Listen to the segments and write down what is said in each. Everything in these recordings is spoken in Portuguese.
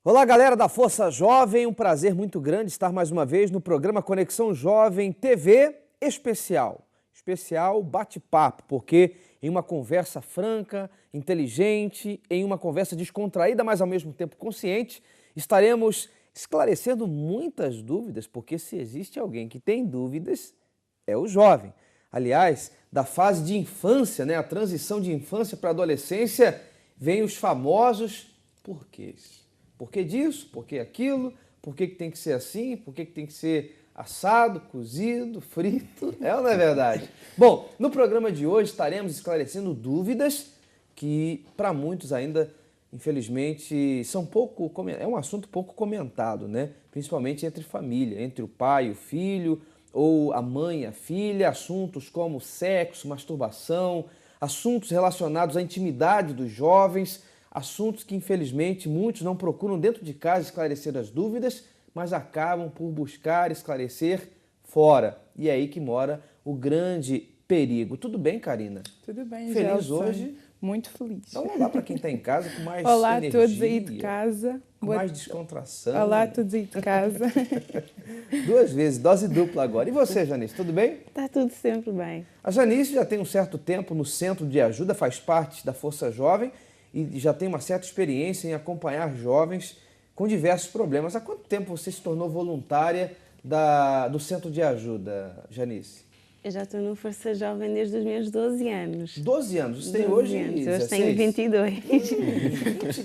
Olá, galera da Força Jovem, um prazer muito grande estar mais uma vez no programa Conexão Jovem TV especial. Especial bate-papo, porque em uma conversa franca, inteligente, em uma conversa descontraída, mas ao mesmo tempo consciente, estaremos esclarecendo muitas dúvidas, porque se existe alguém que tem dúvidas, é o jovem. Aliás, da fase de infância, a transição de infância para a adolescência, vem os famosos porquês. Por que disso? Por que aquilo? Por que tem que ser assim? Por que tem que ser assado, cozido, frito? É ou não é verdade? Bom, no programa de hoje estaremos esclarecendo dúvidas que para muitos ainda, infelizmente, é um assunto pouco comentado, Principalmente entre família, entre o pai e o filho, ou a mãe e a filha, assuntos como sexo, masturbação, assuntos relacionados à intimidade dos jovens, assuntos que, infelizmente, muitos não procuram dentro de casa esclarecer as dúvidas, mas acabam por buscar esclarecer fora. E é aí que mora o grande perigo. Tudo bem, Karina? Tudo bem, Feliz Gelson. hoje? Muito feliz. Então, olá para quem está em casa com mais olá energia. Olá a todos aí de casa. Com mais descontração. Olá a todos aí de casa. 2 vezes, dose dupla agora. E você, Janice, tudo bem? Está tudo sempre bem. A Janice já tem um certo tempo no Centro de Ajuda, faz parte da Força Jovem e já tem uma certa experiência em acompanhar jovens com diversos problemas. Há quanto tempo você se tornou voluntária do Centro de Ajuda, Janice? Eu já estou no Força Jovem desde os meus 12 anos. 12 anos? Você tem hoje 16? Hoje tenho 22.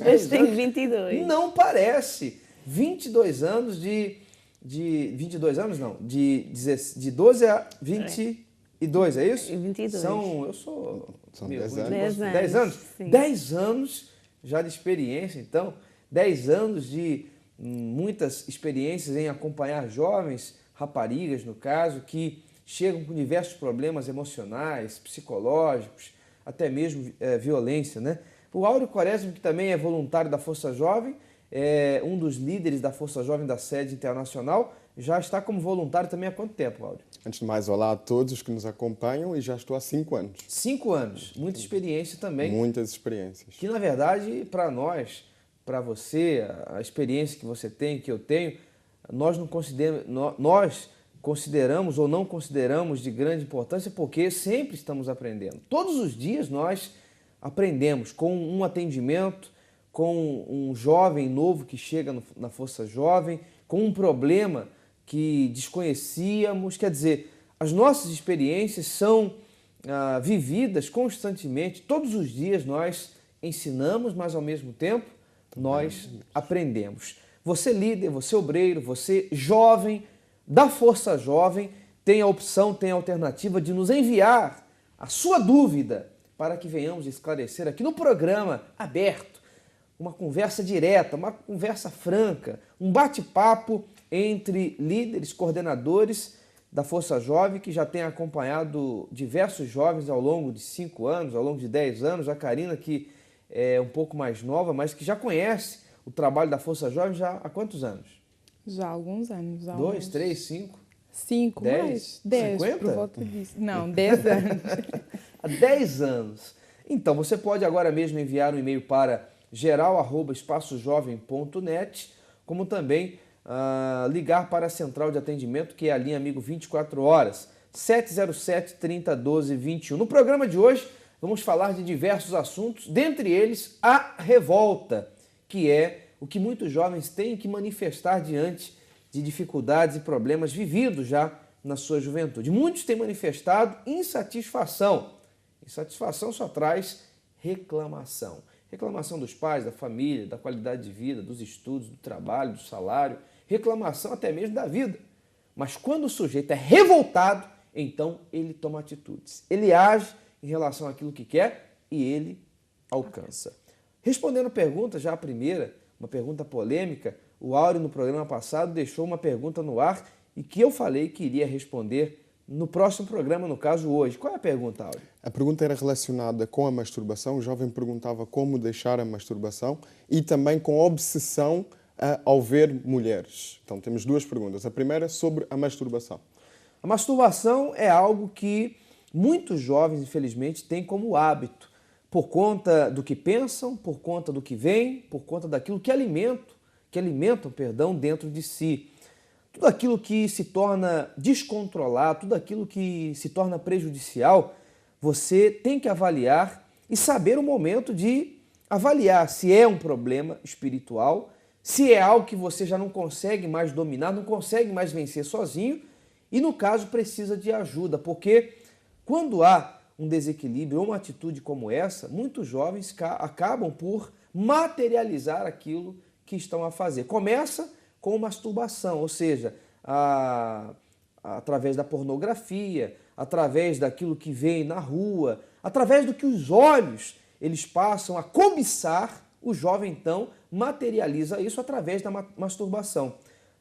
Hoje tenho 22. Não parece. 22 anos de 22 anos não, de 12 a 22, é isso? 22. São 10 anos. anos. 10 anos? Sim. 10 anos já de experiência, então. 10 anos de muitas experiências em acompanhar jovens, raparigas no caso, que chegam com diversos problemas emocionais, psicológicos, até mesmo violência, O Áureo Quaresma, que também é voluntário da Força Jovem, é um dos líderes da Força Jovem da sede internacional, já está como voluntário também há quanto tempo, Áureo? Antes de mais, olá a todos os que nos acompanham e já estou há 5 anos. 5 anos, muita experiência também. Muitas experiências. Que, na verdade, para nós, para você, a experiência que você tem, que eu tenho, nós consideramos ou não consideramos de grande importância porque sempre estamos aprendendo. Todos os dias nós aprendemos com um atendimento, com um jovem novo que chega na Força Jovem, com um problema que desconhecíamos. Quer dizer, as nossas experiências são vividas constantemente. Todos os dias nós ensinamos, mas ao mesmo tempo nós aprendemos. Você líder, você obreiro, você jovem, da Força Jovem, tem a opção, tem a alternativa de nos enviar a sua dúvida para que venhamos esclarecer aqui no programa aberto, uma conversa direta, uma conversa franca, um bate-papo entre líderes, coordenadores da Força Jovem, que já tem acompanhado diversos jovens ao longo de 5 anos, ao longo de 10 anos. A Karina, que é um pouco mais nova, mas que já conhece o trabalho da Força Jovem já há quantos anos? Já há alguns anos. 2, 3, 5? 5, 10, mais 10, 50? por volta disso. Não, 10 anos. Há 10 anos. Então, você pode agora mesmo enviar um e-mail para geral@espacojovem.net, como também ligar para a central de atendimento, que é a linha Amigo 24 horas, 707-3012-21. No programa de hoje, vamos falar de diversos assuntos, dentre eles a revolta, que é o que muitos jovens têm que manifestar diante de dificuldades e problemas vividos já na sua juventude. Muitos têm manifestado insatisfação. Insatisfação só traz reclamação. Reclamação dos pais, da família, da qualidade de vida, dos estudos, do trabalho, do salário. Reclamação até mesmo da vida. Mas quando o sujeito é revoltado, então ele toma atitudes. Ele age em relação àquilo que quer e ele alcança. Respondendo a pergunta, já a primeira, uma pergunta polêmica, o Áureo no programa passado deixou uma pergunta no ar e que eu falei que iria responder no próximo programa, no caso hoje. Qual é a pergunta, Áureo? A pergunta era relacionada com a masturbação. O jovem perguntava como deixar a masturbação e também com obsessão ao ver mulheres. Então temos 2 perguntas. A primeira sobre a masturbação. A masturbação é algo que muitos jovens, infelizmente, têm como hábito. Por conta do que pensam, por conta do que veem, por conta daquilo que alimento que alimentam, perdão, dentro de si. Tudo aquilo que se torna descontrolado, tudo aquilo que se torna prejudicial, você tem que avaliar e saber o momento de avaliar se é um problema espiritual, se é algo que você já não consegue mais dominar, não consegue mais vencer sozinho e, no caso, precisa de ajuda, porque quando há um desequilíbrio ou uma atitude como essa, muitos jovens acabam por materializar aquilo que estão a fazer. Começa com masturbação, ou seja, através da pornografia, através daquilo que vem na rua, através do que os olhos eles passam a cobiçar, o jovem então materializa isso através da masturbação.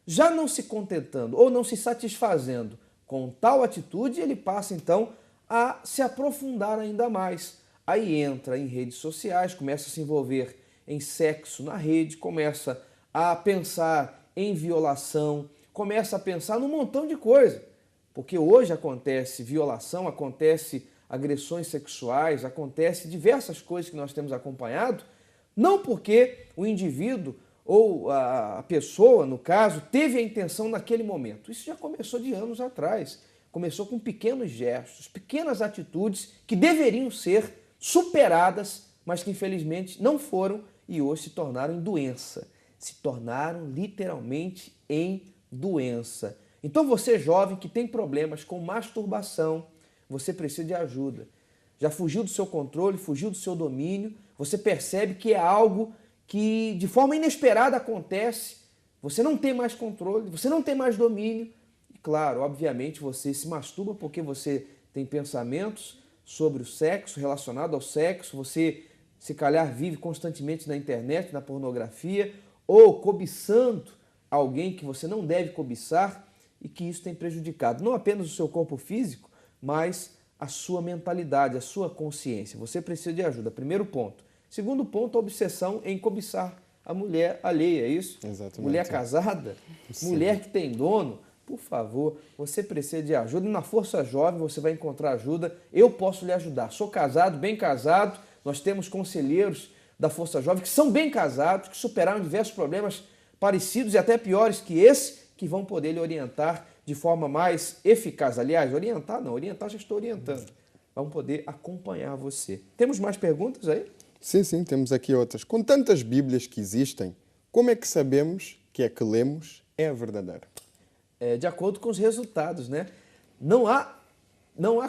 Já não se contentando ou não se satisfazendo com tal atitude, ele passa então a se aprofundar ainda mais. Aí entra em redes sociais, começa a se envolver em sexo na rede, começa a pensar em violação, começa a pensar num montão de coisa. Porque hoje acontece violação, acontece agressões sexuais, acontece diversas coisas que nós temos acompanhado, não porque o indivíduo ou a pessoa, no caso, teve a intenção naquele momento. Isso já começou de anos atrás. Começou com pequenos gestos, pequenas atitudes que deveriam ser superadas, mas que infelizmente não foram e hoje se tornaram em doença. Se tornaram literalmente em doença. Então você, jovem, que tem problemas com masturbação, você precisa de ajuda. Já fugiu do seu controle, fugiu do seu domínio, você percebe que é algo que de forma inesperada acontece, você não tem mais controle, você não tem mais domínio. E claro, obviamente você se masturba porque você tem pensamentos sobre o sexo, relacionado ao sexo, você se calhar vive constantemente na internet, na pornografia, ou cobiçando alguém que você não deve cobiçar e que isso tem prejudicado não apenas o seu corpo físico, mas a sua mentalidade, a sua consciência. Você precisa de ajuda. Primeiro ponto. Segundo ponto, a obsessão em cobiçar a mulher alheia, é isso? Exatamente. Mulher casada, Sim. mulher que tem dono. Por favor, você precisa de ajuda. E na Força Jovem você vai encontrar ajuda. Eu posso lhe ajudar. Sou casado, bem casado. Nós temos conselheiros da Força Jovem que são bem casados, que superaram diversos problemas parecidos e até piores que esse, que vão poder lhe orientar de forma mais eficaz. Aliás, orientar não, orientar já estou orientando. Vão poder acompanhar você. Temos mais perguntas aí? Sim, temos aqui outras. Com tantas Bíblias que existem, como é que sabemos que a que lemos é a verdadeira? De acordo com os resultados, né? Não há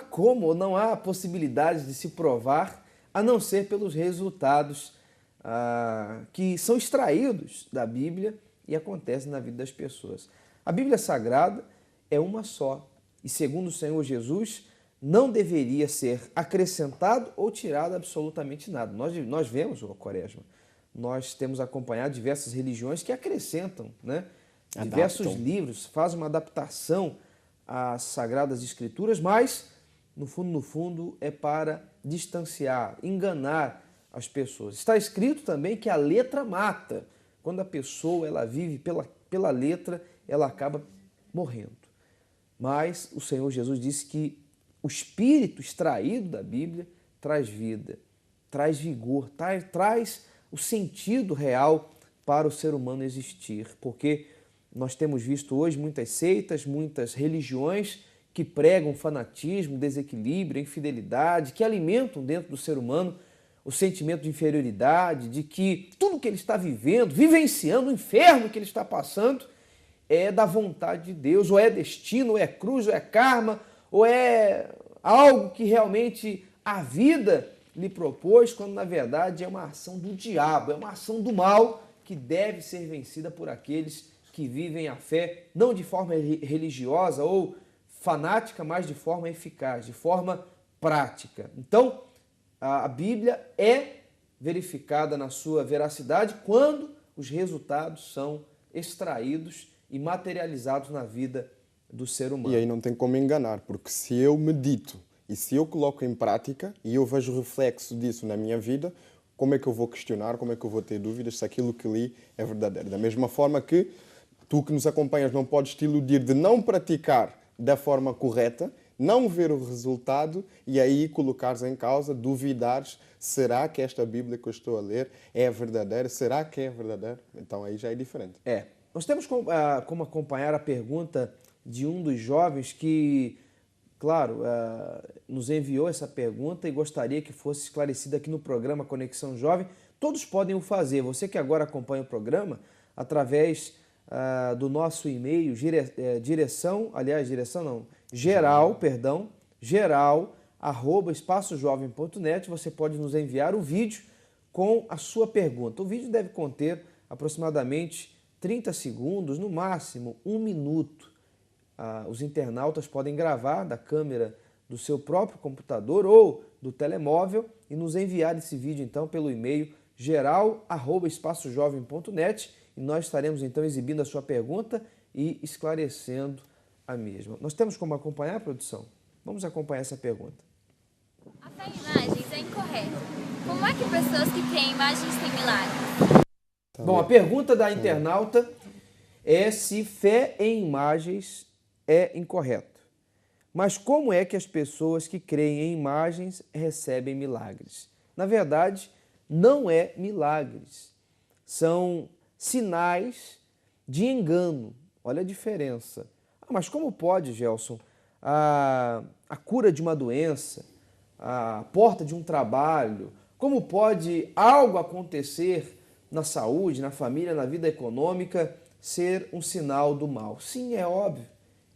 como, não há possibilidade de se provar a não ser pelos resultados que são extraídos da Bíblia e acontecem na vida das pessoas. A Bíblia Sagrada é uma só e, segundo o Senhor Jesus, não deveria ser acrescentado ou tirado absolutamente nada. Nós vemos, Quaresma, nós temos acompanhado diversas religiões que acrescentam, né? Diversos livros, fazem uma adaptação às Sagradas Escrituras, mas, no fundo, é para distanciar, enganar as pessoas. Está escrito também que a letra mata. Quando a pessoa ela vive pela letra, ela acaba morrendo. Mas o Senhor Jesus disse que o Espírito extraído da Bíblia traz vida, traz vigor, traz o sentido real para o ser humano existir. Porque nós temos visto hoje muitas seitas, muitas religiões que pregam fanatismo, desequilíbrio, infidelidade, que alimentam dentro do ser humano o sentimento de inferioridade, de que tudo que ele está vivendo, vivenciando, o inferno que ele está passando, é da vontade de Deus, ou é destino, ou é cruz, ou é karma, ou é algo que realmente a vida lhe propôs, quando na verdade é uma ação do diabo, é uma ação do mal que deve ser vencida por aqueles que vivem a fé, não de forma religiosa ou fanática, mas de forma eficaz, de forma prática. Então, a Bíblia é verificada na sua veracidade quando os resultados são extraídos e materializados na vida do ser humano. E aí não tem como enganar, porque se eu medito e se eu coloco em prática e eu vejo o reflexo disso na minha vida, como é que eu vou questionar, como é que eu vou ter dúvidas se aquilo que li é verdadeiro? Da mesma forma que tu que nos acompanhas não podes te iludir de não praticar da forma correta, não ver o resultado e aí colocares em causa, duvidares, será que esta Bíblia que eu estou a ler é verdadeira? Será que é verdadeira? Então aí já é diferente. Nós temos como acompanhar a pergunta de um dos jovens que, claro, nos enviou essa pergunta e gostaria que fosse esclarecida aqui no programa Conexão Jovem. Todos podem o fazer. Você que agora acompanha o programa, através do nosso e-mail, geral@espacojovem.net, você pode nos enviar o vídeo com a sua pergunta. O vídeo deve conter aproximadamente 30 segundos, no máximo 1 minuto. Os internautas podem gravar da câmera do seu próprio computador ou do telemóvel e nos enviar esse vídeo então pelo e-mail geral@espacojovem.net e nós estaremos então exibindo a sua pergunta e esclarecendo a mesma. Nós temos como acompanhar, produção? Vamos acompanhar essa pergunta. A fé em imagens é incorreta. Como é que pessoas que têm imagens têm milagres? Bom, a pergunta da internauta é se fé em imagens é incorreto. Mas como é que as pessoas que creem em imagens recebem milagres? Na verdade, não é milagres. São sinais de engano. Olha a diferença. Mas como pode, Gelson, a cura de uma doença, a porta de um trabalho, como pode algo acontecer na saúde, na família, na vida econômica, ser um sinal do mal? Sim, é óbvio.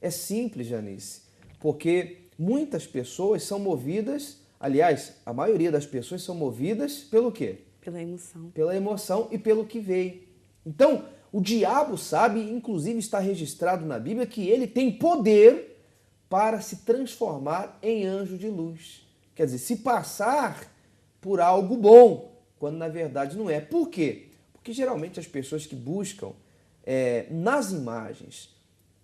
É simples, Janice, porque muitas pessoas são movidas, aliás, a maioria das pessoas são movidas pelo quê? Pela emoção. Pela emoção e pelo que veio. Então, o diabo sabe, inclusive está registrado na Bíblia, que ele tem poder para se transformar em anjo de luz. Quer dizer, se passar por algo bom, quando na verdade não é. Por quê? Porque geralmente as pessoas que buscam nas imagens,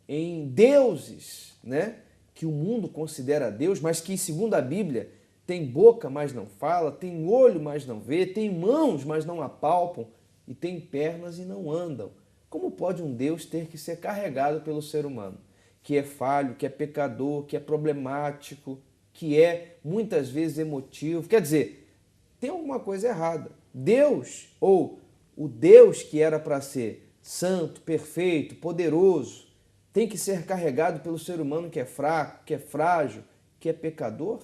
em deuses, né, que o mundo considera Deus, mas que, segundo a Bíblia, tem boca, mas não fala, tem olho, mas não vê, tem mãos, mas não apalpam, e tem pernas e não andam. Como pode um Deus ter que ser carregado pelo ser humano, que é falho, que é pecador, que é problemático, que é muitas vezes emotivo? Quer dizer, tem alguma coisa errada. Deus, ou o Deus que era para ser santo, perfeito, poderoso, tem que ser carregado pelo ser humano que é fraco, que é frágil, que é pecador?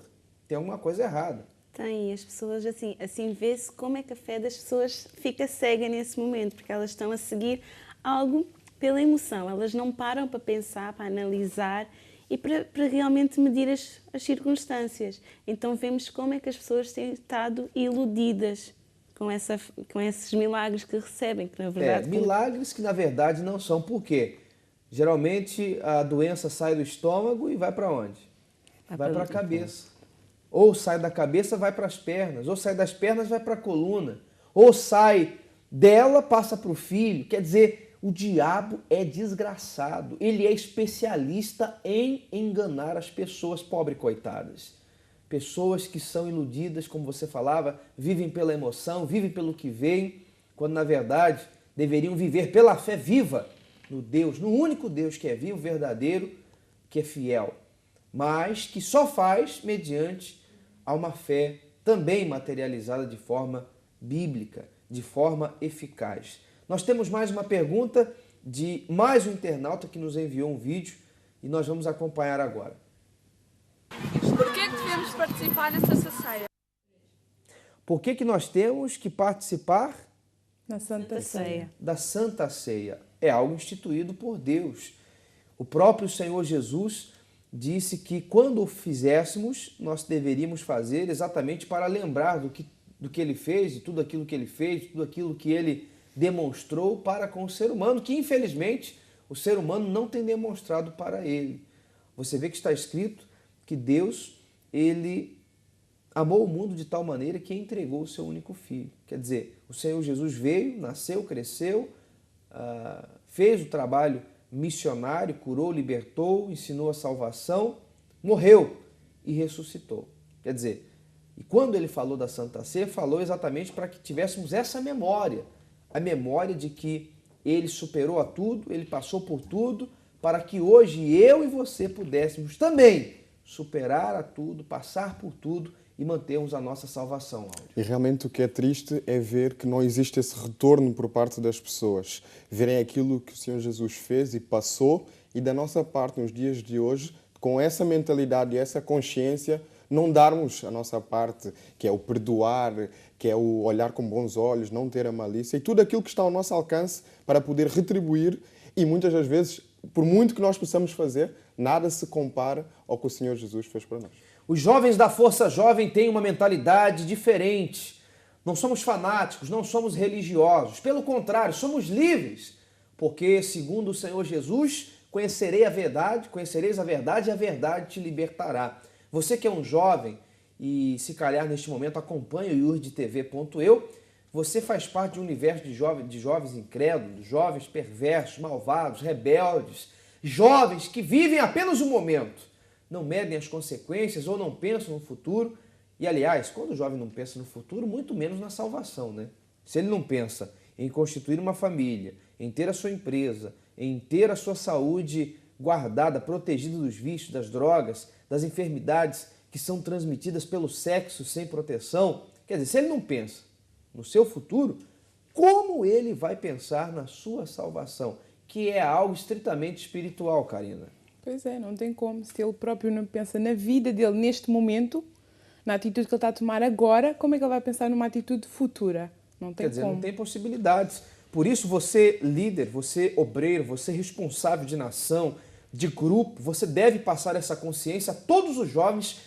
Tem alguma coisa errada. Tem, as pessoas assim vê-se como é que a fé das pessoas fica cega nesse momento, porque elas estão a seguir algo pela emoção, elas não param para pensar, para analisar e para realmente medir as circunstâncias. Então vemos como é que as pessoas têm estado iludidas com esses milagres que recebem, que na verdade... milagres que na verdade não são. Por quê? Geralmente a doença sai do estômago e vai para onde? Vai para a cabeça. Ou sai da cabeça, vai para as pernas. Ou sai das pernas, vai para a coluna. Ou sai dela, passa para o filho. Quer dizer, o diabo é desgraçado. Ele é especialista em enganar as pessoas, pobres coitadas. Pessoas que são iludidas, como você falava, vivem pela emoção, vivem pelo que veem, quando na verdade deveriam viver pela fé viva no Deus, no único Deus que é vivo, verdadeiro, que é fiel, mas que só faz mediante a uma fé também materializada de forma bíblica, de forma eficaz. Nós temos mais uma pergunta de mais um internauta que nos enviou um vídeo e nós vamos acompanhar agora. Por que devemos participar nesta ceia? Por que nós temos que participar Na Santa Ceia. da Santa Ceia? É algo instituído por Deus. O próprio Senhor Jesus disse que quando o fizéssemos, nós deveríamos fazer exatamente para lembrar do que ele fez, de tudo aquilo que ele fez, de tudo aquilo que ele demonstrou para com o ser humano, que infelizmente o ser humano não tem demonstrado para ele. Você vê que está escrito que Deus, ele amou o mundo de tal maneira que entregou o seu único filho. Quer dizer, o Senhor Jesus veio, nasceu, cresceu, fez o trabalho missionário, curou, libertou, ensinou a salvação, morreu e ressuscitou. Quer dizer, e quando ele falou da Santa Ceia, falou exatamente para que tivéssemos essa memória, a memória de que ele superou a tudo, ele passou por tudo, para que hoje eu e você pudéssemos também superar a tudo, passar por tudo e mantermos a nossa salvação, Áudio. E realmente o que é triste é ver que não existe esse retorno por parte das pessoas. Verem aquilo que o Senhor Jesus fez e passou, e da nossa parte, nos dias de hoje, com essa mentalidade e essa consciência, não darmos a nossa parte, que é o perdoar, que é o olhar com bons olhos, não ter a malícia, e tudo aquilo que está ao nosso alcance para poder retribuir, e muitas das vezes, por muito que nós possamos fazer, nada se compara ao que o Senhor Jesus fez para nós. Os jovens da Força Jovem têm uma mentalidade diferente. Não somos fanáticos, não somos religiosos. Pelo contrário, somos livres. Porque, segundo o Senhor Jesus, conhecereis a verdade e a verdade te libertará. Você que é um jovem e se calhar neste momento acompanha o iurdtv.eu, você faz parte de um universo de jovens incrédulos, jovens perversos, malvados, rebeldes, jovens que vivem apenas o momento. Não medem as consequências ou não pensam no futuro. E, aliás, quando o jovem não pensa no futuro, muito menos na salvação, né? Se ele não pensa em constituir uma família, em ter a sua empresa, em ter a sua saúde guardada, protegida dos vícios, das drogas, das enfermidades que são transmitidas pelo sexo sem proteção, quer dizer, se ele não pensa no seu futuro, como ele vai pensar na sua salvação? Que é algo estritamente espiritual, Karina. Pois é, não tem como. Se ele próprio não pensa na vida dele neste momento, na atitude que ele está a tomar agora, como é que ele vai pensar numa atitude futura? Não tem Quer dizer, como. não tem possibilidades. Por isso, você líder, você obreiro, você responsável de nação, de grupo, você deve passar essa consciência a todos os jovens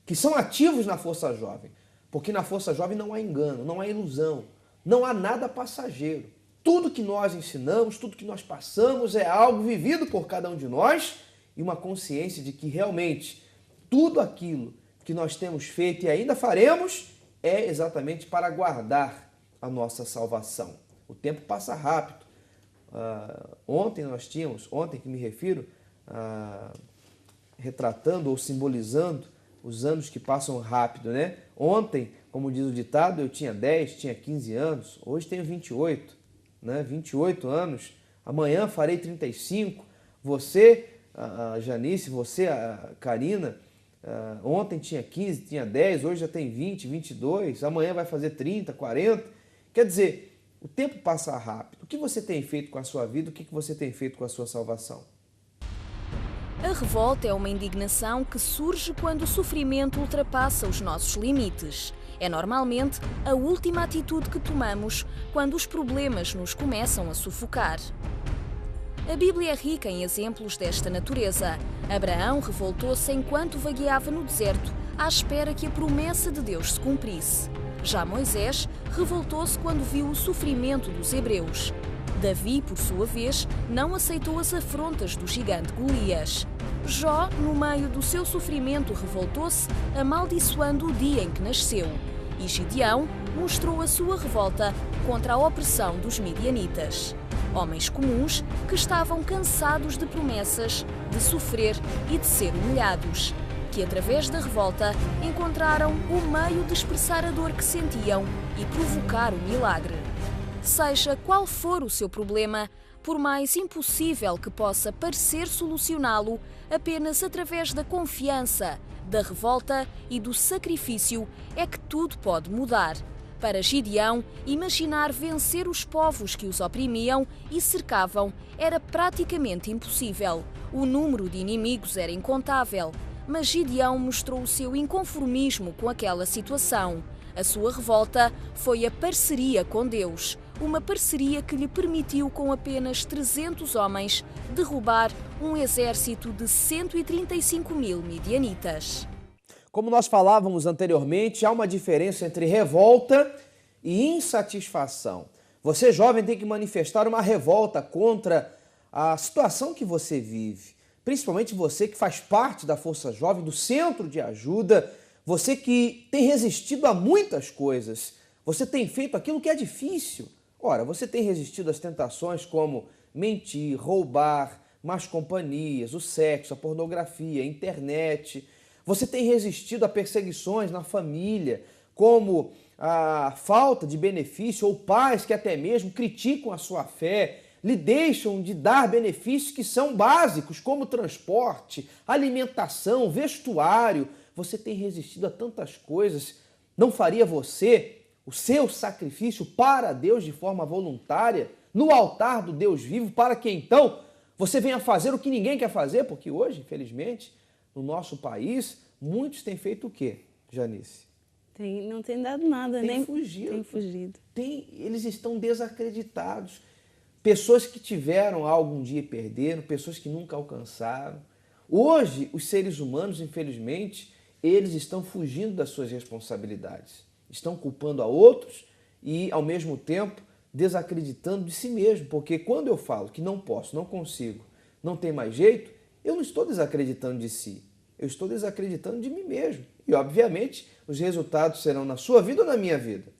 que são ativos na Força Jovem. Porque na Força Jovem não há engano, não há ilusão, não há nada passageiro. Tudo que nós ensinamos, tudo que nós passamos é algo vivido por cada um de nós e uma consciência de que realmente tudo aquilo que nós temos feito e ainda faremos é exatamente para guardar a nossa salvação. O tempo passa rápido. Ontem que me refiro, retratando ou simbolizando os anos que passam rápido, né? Ontem, como diz o ditado, eu tinha 10, tinha 15 anos, hoje tenho 28, né? 28 anos, amanhã farei 35, você, a Janice, você, a Karina, ontem tinha 15, tinha 10, hoje já tem 20, 22, amanhã vai fazer 30, 40, quer dizer, o tempo passa rápido. O que você tem feito com a sua vida? O que você tem feito com a sua salvação? A revolta é uma indignação que surge quando o sofrimento ultrapassa os nossos limites. É normalmente a última atitude que tomamos quando os problemas nos começam a sufocar. A Bíblia é rica em exemplos desta natureza. Abraão revoltou-se enquanto vagueava no deserto, à espera que a promessa de Deus se cumprisse. Já Moisés revoltou-se quando viu o sofrimento dos hebreus. Davi, por sua vez, não aceitou as afrontas do gigante Golias. Jó, no meio do seu sofrimento, revoltou-se, amaldiçoando o dia em que nasceu. E Gideão mostrou a sua revolta contra a opressão dos midianitas. Homens comuns que estavam cansados de promessas, de sofrer e de ser humilhados, que através da revolta encontraram o meio de expressar a dor que sentiam e provocar o milagre. Seja qual for o seu problema, por mais impossível que possa parecer solucioná-lo, apenas através da confiança, da revolta e do sacrifício é que tudo pode mudar. Para Gideão, imaginar vencer os povos que os oprimiam e cercavam era praticamente impossível. O número de inimigos era incontável, mas Gideão mostrou o seu inconformismo com aquela situação. A sua revolta foi a parceria com Deus, uma parceria que lhe permitiu, com apenas 300 homens, derrubar um exército de 135 mil midianitas. Como nós falávamos anteriormente, há uma diferença entre revolta e insatisfação. Você, jovem, tem que manifestar uma revolta contra a situação que você vive. Principalmente você que faz parte da Força Jovem, do Centro de Ajuda, você que tem resistido a muitas coisas. Você tem feito aquilo que é difícil. Ora, você tem resistido às tentações como mentir, roubar, más companhias, o sexo, a pornografia, a internet. Você tem resistido a perseguições na família, como a falta de benefício ou pais que até mesmo criticam a sua fé, lhe deixam de dar benefícios que são básicos, como transporte, alimentação, vestuário. Você tem resistido a tantas coisas. Não faria você o seu sacrifício para Deus de forma voluntária, no altar do Deus vivo, para que então você venha fazer o que ninguém quer fazer? Porque hoje, infelizmente, no nosso país, muitos têm feito o quê, Janice? Não tem dado nada, Tem fugido. Tem fugido. Eles estão desacreditados. Pessoas que tiveram algo um dia e perderam, pessoas que nunca alcançaram. Hoje, os seres humanos, infelizmente, eles estão fugindo das suas responsabilidades. Estão culpando a outros e, ao mesmo tempo, desacreditando de si mesmo. Porque quando eu falo que não posso, não consigo, não tem mais jeito, eu não estou desacreditando de si. Eu estou desacreditando de mim mesmo. E, obviamente, os resultados serão na sua vida ou na minha vida?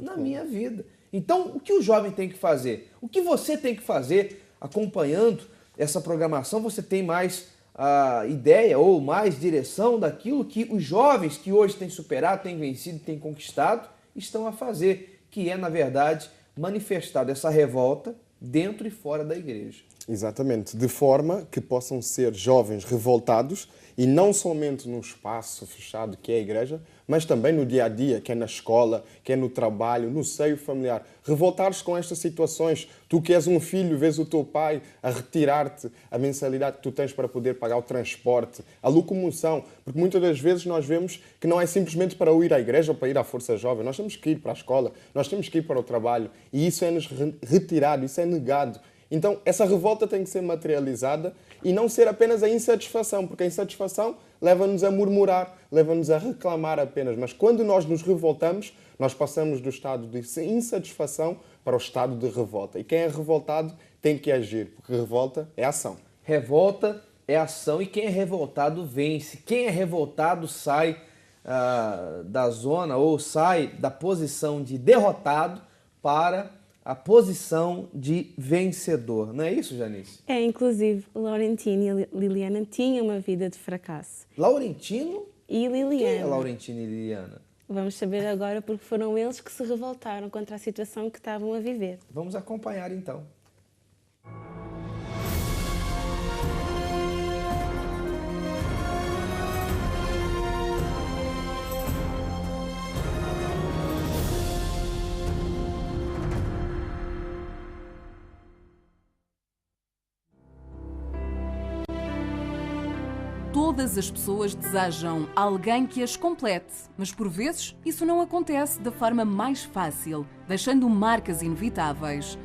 Na minha vida. Então, o que o jovem tem que fazer? O que você tem que fazer acompanhando essa programação? Você tem mais ideia ou mais direção daquilo que os jovens que hoje têm superado, têm vencido, têm conquistado, estão a fazer, que é, na verdade, manifestar essa revolta dentro e fora da igreja. Exatamente, de forma que possam ser jovens revoltados e não somente no espaço fechado que é a igreja, mas também no dia a dia, que é na escola, que é no trabalho, no seio familiar. Revoltares com estas situações. Tu que és um filho, vês o teu pai a retirar-te a mensalidade que tu tens para poder pagar o transporte, a locomoção, porque muitas das vezes nós vemos que não é simplesmente para ir à igreja ou para ir à Força Jovem, nós temos que ir para a escola, nós temos que ir para o trabalho e isso é-nos retirado, isso é negado. Então, essa revolta tem que ser materializada e não ser apenas a insatisfação, porque a insatisfação leva-nos a murmurar, leva-nos a reclamar apenas. Mas quando nós nos revoltamos, nós passamos do estado de insatisfação para o estado de revolta. E quem é revoltado tem que agir, porque revolta é ação. Revolta é ação e quem é revoltado vence. Quem é revoltado sai da zona ou sai da posição de derrotado para a posição de vencedor. Não é isso, Janice? Inclusive, Laurentino e Liliana tinham uma vida de fracasso. Laurentino e Liliana. Quem é Laurentino e Liliana? Vamos saber agora porque foram eles que se revoltaram contra a situação que estavam a viver. Vamos acompanhar então. Todas as pessoas desejam alguém que as complete, mas por vezes isso não acontece da forma mais fácil, deixando marcas inevitáveis.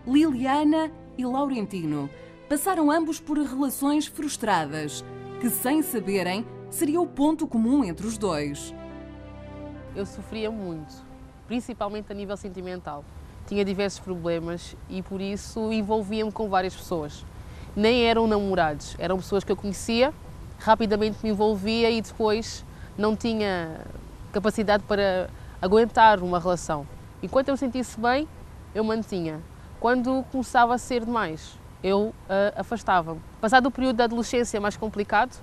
Liliana e Laurentino passaram ambos por relações frustradas, que sem saberem seria o ponto comum entre os dois. Eu sofria muito, principalmente a nível sentimental. Tinha diversos problemas e por isso envolvia-me com várias pessoas. Nem eram namorados, eram pessoas que eu conhecia, rapidamente me envolvia e depois não tinha capacidade para aguentar uma relação. Enquanto eu me sentisse bem, eu mantinha. Quando começava a ser demais, eu afastava-me. Passado o período da adolescência mais complicado,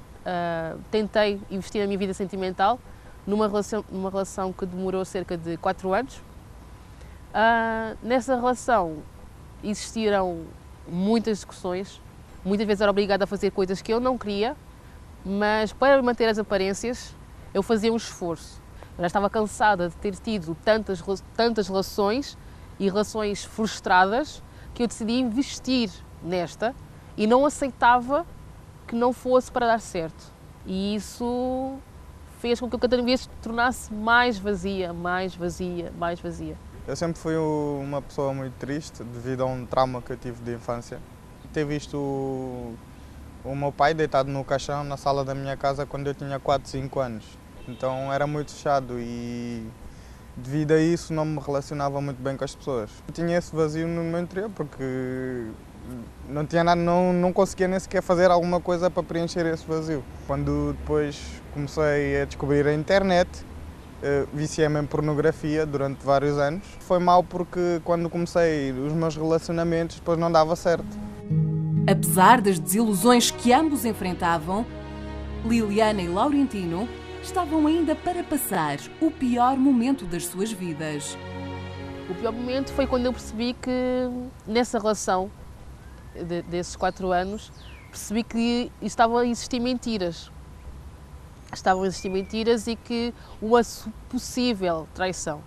tentei investir na minha vida sentimental, numa relação que demorou cerca de 4 anos. Nessa relação existiram muitas discussões, muitas vezes era obrigada a fazer coisas que eu não queria, mas para manter as aparências eu fazia um esforço. Eu já estava cansada de ter tido tantas relações e relações frustradas que eu decidi investir nesta e não aceitava que não fosse para dar certo. E isso fez com que eu cada vez se tornasse mais vazia, mais vazia, mais vazia. Eu sempre fui uma pessoa muito triste devido a um trauma que eu tive de infância. Ter visto o meu pai deitado no caixão na sala da minha casa quando eu tinha 4, 5 anos. Então era muito fechado e devido a isso não me relacionava muito bem com as pessoas. Eu tinha esse vazio no meu interior porque não tinha nada, não conseguia nem sequer fazer alguma coisa para preencher esse vazio. Quando depois comecei a descobrir a internet, viciei-me em pornografia durante vários anos. Foi mal porque quando comecei os meus relacionamentos depois não dava certo. Apesar das desilusões que ambos enfrentavam, Liliana e Laurentino estavam ainda para passar o pior momento das suas vidas. O pior momento foi quando eu percebi que nessa relação desses 4 anos, percebi que estavam a existir mentiras. Estavam a existir mentiras e que uma possível traição.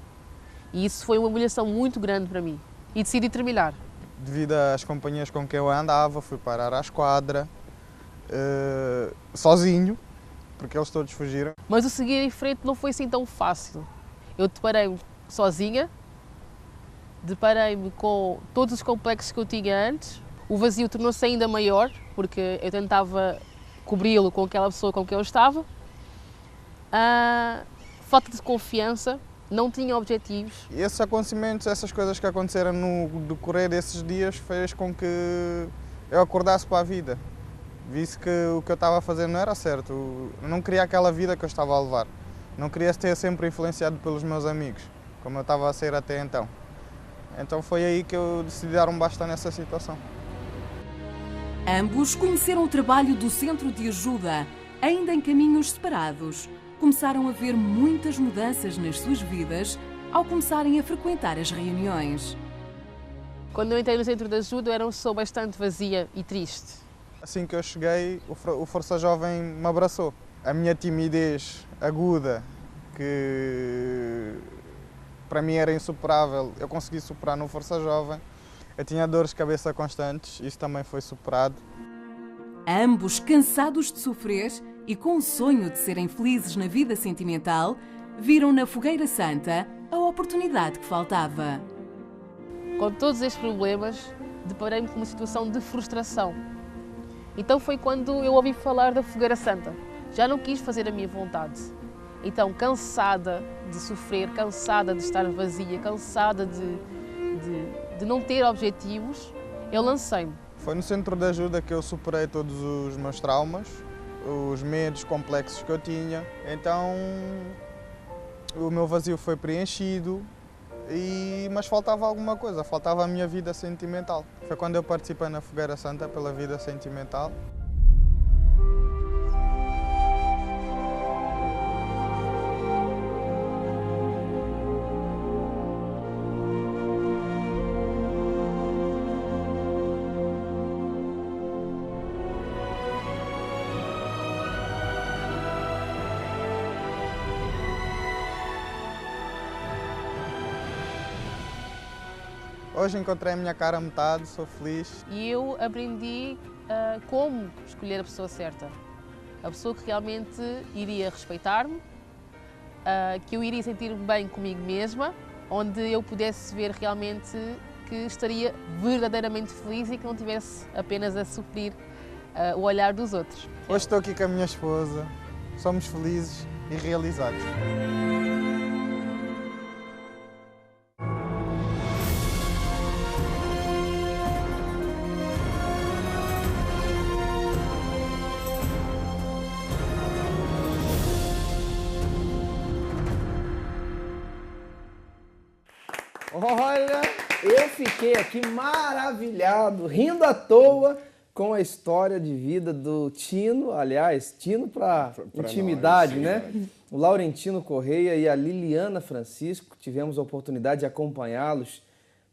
E isso foi uma humilhação muito grande para mim. E decidi terminar. Devido às companhias com que eu andava, fui parar à esquadra, sozinho, porque eles todos fugiram. Mas o seguir em frente não foi assim tão fácil. Eu deparei-me sozinha, deparei-me com todos os complexos que eu tinha antes. O vazio tornou-se ainda maior, porque eu tentava cobri-lo com aquela pessoa com quem eu estava. Falta de confiança, não tinha objetivos. E esses acontecimentos, essas coisas que aconteceram no decorrer desses dias, fez com que eu acordasse para a vida. Visse que o que eu estava a fazer não era certo. Eu não queria aquela vida que eu estava a levar. Não queria ser sempre influenciado pelos meus amigos, como eu estava a ser até então. Então foi aí que eu decidi dar um basta nessa situação. Ambos conheceram o trabalho do Centro de Ajuda, ainda em caminhos separados. Começaram a ver muitas mudanças nas suas vidas ao começarem a frequentar as reuniões. Quando eu entrei no Centro de Ajuda, eu era uma pessoa bastante vazia e triste. Assim que eu cheguei, o Força Jovem me abraçou. A minha timidez aguda, que para mim era insuperável, eu consegui superar no Força Jovem. Eu tinha dores de cabeça constantes, isso também foi superado. Ambos cansados de sofrer e com o sonho de serem felizes na vida sentimental, viram na Fogueira Santa a oportunidade que faltava. Com todos estes problemas, deparei-me com uma situação de frustração. Então foi quando eu ouvi falar da Fogueira Santa. Já não quis fazer a minha vontade. Então, cansada de sofrer, cansada de estar vazia, cansada de não ter objetivos, eu lancei-me. Foi no Centro de Ajuda que eu superei todos os meus traumas, os medos complexos que eu tinha. Então, o meu vazio foi preenchido, mas faltava alguma coisa, faltava a minha vida sentimental. Foi quando eu participei na Fogueira Santa pela vida sentimental. Hoje encontrei a minha cara a metade, sou feliz. E eu aprendi como escolher a pessoa certa. A pessoa que realmente iria respeitar-me, que eu iria sentir-me bem comigo mesma, onde eu pudesse ver realmente que estaria verdadeiramente feliz e que não tivesse apenas a sofrer o olhar dos outros. Hoje estou aqui com a minha esposa, somos felizes e realizados. Olha, eu fiquei aqui maravilhado, rindo à toa com a história de vida do Tino, aliás, Tino para intimidade, nós, né? O Laurentino Correia e a Liliana Francisco, tivemos a oportunidade de acompanhá-los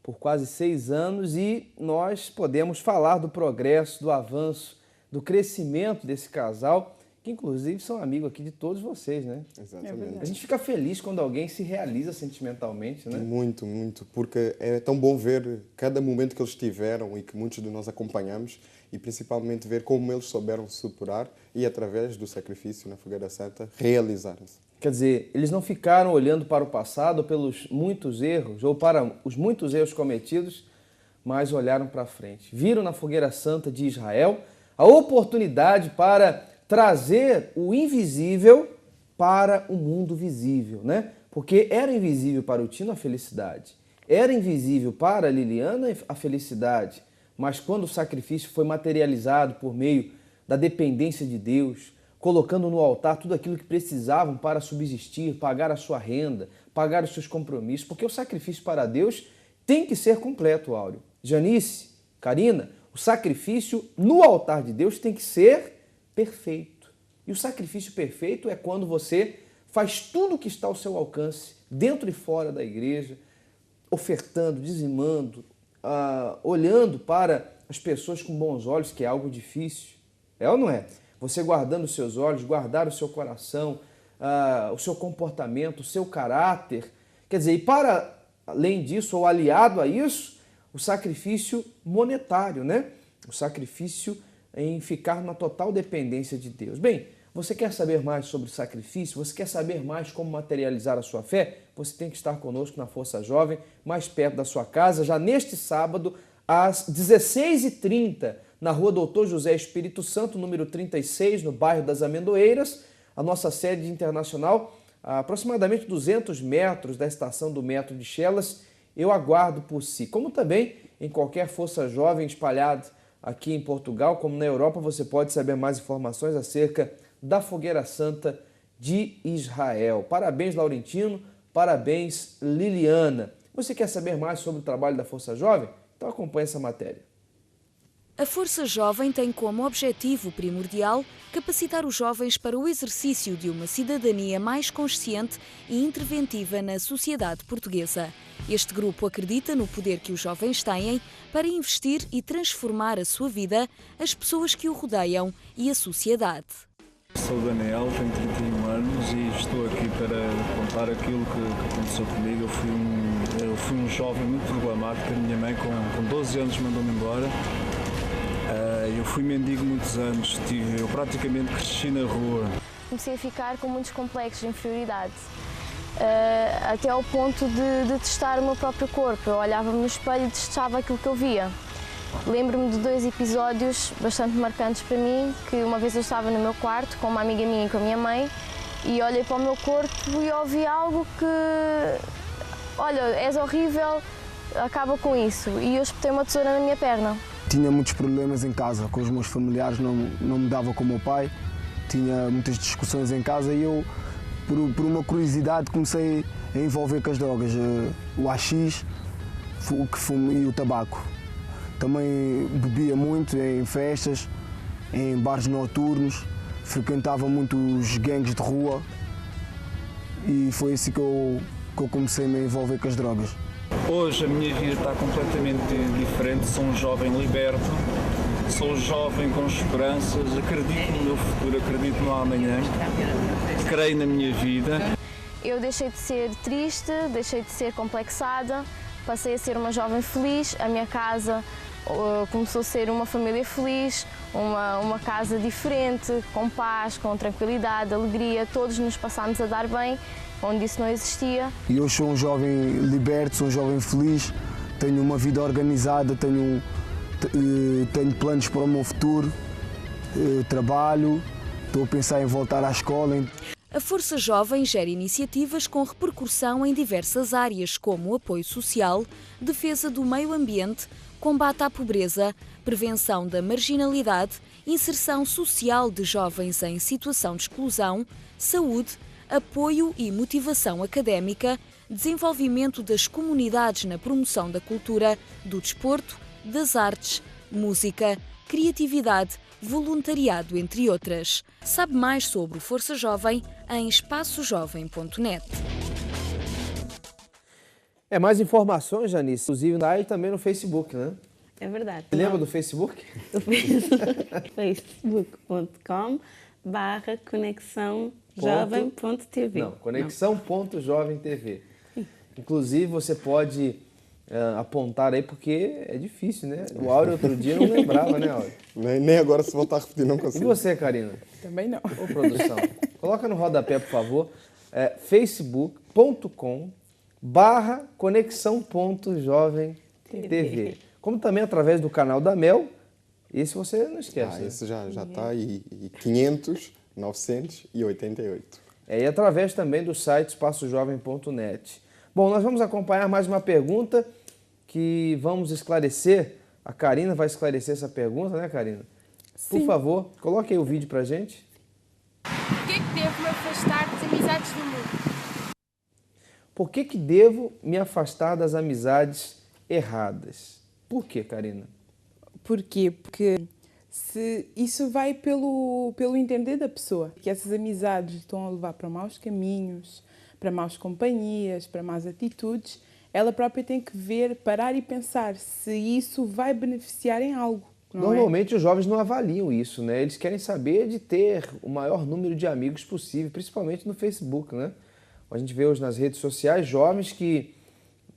por quase 6 anos e nós podemos falar do progresso, do avanço, do crescimento desse casal, que inclusive são amigos aqui de todos vocês, né? Exatamente. A gente fica feliz quando alguém se realiza sentimentalmente, né? Muito, muito, porque é tão bom ver cada momento que eles tiveram e que muitos de nós acompanhamos e principalmente ver como eles souberam superar e através do sacrifício na Fogueira Santa realizaram-se. Quer dizer, eles não ficaram olhando para o passado pelos muitos erros ou para os muitos erros cometidos, mas olharam para frente. Viram na Fogueira Santa de Israel a oportunidade para trazer o invisível para o mundo visível, né? Porque era invisível para o Tino a felicidade, era invisível para a Liliana a felicidade, mas quando o sacrifício foi materializado por meio da dependência de Deus, colocando no altar tudo aquilo que precisavam para subsistir, pagar a sua renda, pagar os seus compromissos, porque o sacrifício para Deus tem que ser completo, Áureo. Janice, Karina, o sacrifício no altar de Deus tem que ser perfeito. E o sacrifício perfeito é quando você faz tudo o que está ao seu alcance, dentro e fora da igreja, ofertando, dizimando, olhando para as pessoas com bons olhos, que é algo difícil. É ou não é? Você guardando os seus olhos, guardar o seu coração, o seu comportamento, o seu caráter. Quer dizer, e para além disso, ou aliado a isso, o sacrifício monetário, né? O sacrifício em ficar na total dependência de Deus. Bem, você quer saber mais sobre sacrifício? Você quer saber mais como materializar a sua fé? Você tem que estar conosco na Força Jovem, mais perto da sua casa, já neste sábado, às 16h30, na Rua Doutor José Espírito Santo, número 36, no bairro das Amendoeiras, a nossa sede internacional, a aproximadamente 200 metros da estação do metro de Chelas. Eu aguardo por si. Como também em qualquer Força Jovem espalhada aqui em Portugal, como na Europa, você pode saber mais informações acerca da Fogueira Santa de Israel. Parabéns, Laurentino. Parabéns, Liliana. Você quer saber mais sobre o trabalho da Força Jovem? Então acompanhe essa matéria. A Força Jovem tem como objetivo primordial capacitar os jovens para o exercício de uma cidadania mais consciente e interventiva na sociedade portuguesa. Este grupo acredita no poder que os jovens têm para investir e transformar a sua vida, as pessoas que o rodeiam e a sociedade. Sou Daniel, tenho 31 anos e estou aqui para contar aquilo que aconteceu comigo. Eu fui um jovem muito problemático. A minha mãe com 12 anos mandou-me embora. Eu fui mendigo muitos anos, eu praticamente cresci na rua. Comecei a ficar com muitos complexos de inferioridade, até ao ponto de testar o meu próprio corpo. Eu olhava-me no espelho e testava aquilo que eu via. Lembro-me de 2 episódios bastante marcantes para mim, que uma vez eu estava no meu quarto com uma amiga minha e com a minha mãe e olhei para o meu corpo e ouvi algo que, olha, és horrível, acaba com isso. E eu espetei uma tesoura na minha perna. Tinha muitos problemas em casa com os meus familiares, não me dava com o meu pai, tinha muitas discussões em casa e eu, por uma curiosidade, comecei a envolver com as drogas, o AX e o tabaco. Também bebia muito em festas, em bares noturnos, frequentava muito os gangues de rua e foi assim que eu comecei a me envolver com as drogas. Hoje a minha vida está completamente diferente, sou um jovem liberto, sou um jovem com esperanças, acredito no meu futuro, acredito no amanhã, creio na minha vida. Eu deixei de ser triste, deixei de ser complexada, passei a ser uma jovem feliz, a minha casa começou a ser uma família feliz, uma casa diferente, com paz, com tranquilidade, alegria, todos nos passámos a dar bem, onde isso não existia. E hoje sou um jovem liberto, sou um jovem feliz, tenho uma vida organizada, tenho planos para o meu futuro, trabalho, estou a pensar em voltar à escola. A Força Jovem gera iniciativas com repercussão em diversas áreas, como apoio social, defesa do meio ambiente, combate à pobreza, prevenção da marginalidade, inserção social de jovens em situação de exclusão, saúde, apoio e motivação académica, desenvolvimento das comunidades na promoção da cultura, do desporto, das artes, música, criatividade, voluntariado, entre outras. Sabe mais sobre o Força Jovem em espaçojovem.net. Mais informações, Janice, inclusive e também no Facebook, né? É verdade. Você lembra do Facebook? facebook.com/conexãojovem.tv. Não, conexão.jovem.tv. Inclusive, você pode apontar aí, porque é difícil, né? O Áureo outro dia não lembrava, né, Áureo? Nem agora, se voltar a repetir, não consigo. E você, Karina? Também não. Ô, produção, coloca no rodapé, por favor, facebook.com/conexão.jovem.tv. Como também através do canal da Mel, esse você não esquece. Esse já está aí, 500, 988. E através também do site espaçojovem.net. Bom, nós vamos acompanhar mais uma pergunta que vamos esclarecer. A Karina vai esclarecer essa pergunta, né, Karina? Sim. Por favor, coloque aí o vídeo pra gente. Por que devo me afastar das amizades do mundo? Por que devo me afastar das amizades erradas? Por quê, Karina? Por quê? Porque isso vai pelo entender da pessoa. Que essas amizades estão a levar para maus caminhos, para más companhias, para más atitudes. ela própria tem que ver, parar e pensar se isso vai beneficiar em algo. Normalmente os jovens não avaliam isso, né? Eles querem saber de ter o maior número de amigos possível, principalmente no Facebook, né? A gente vê hoje nas redes sociais jovens que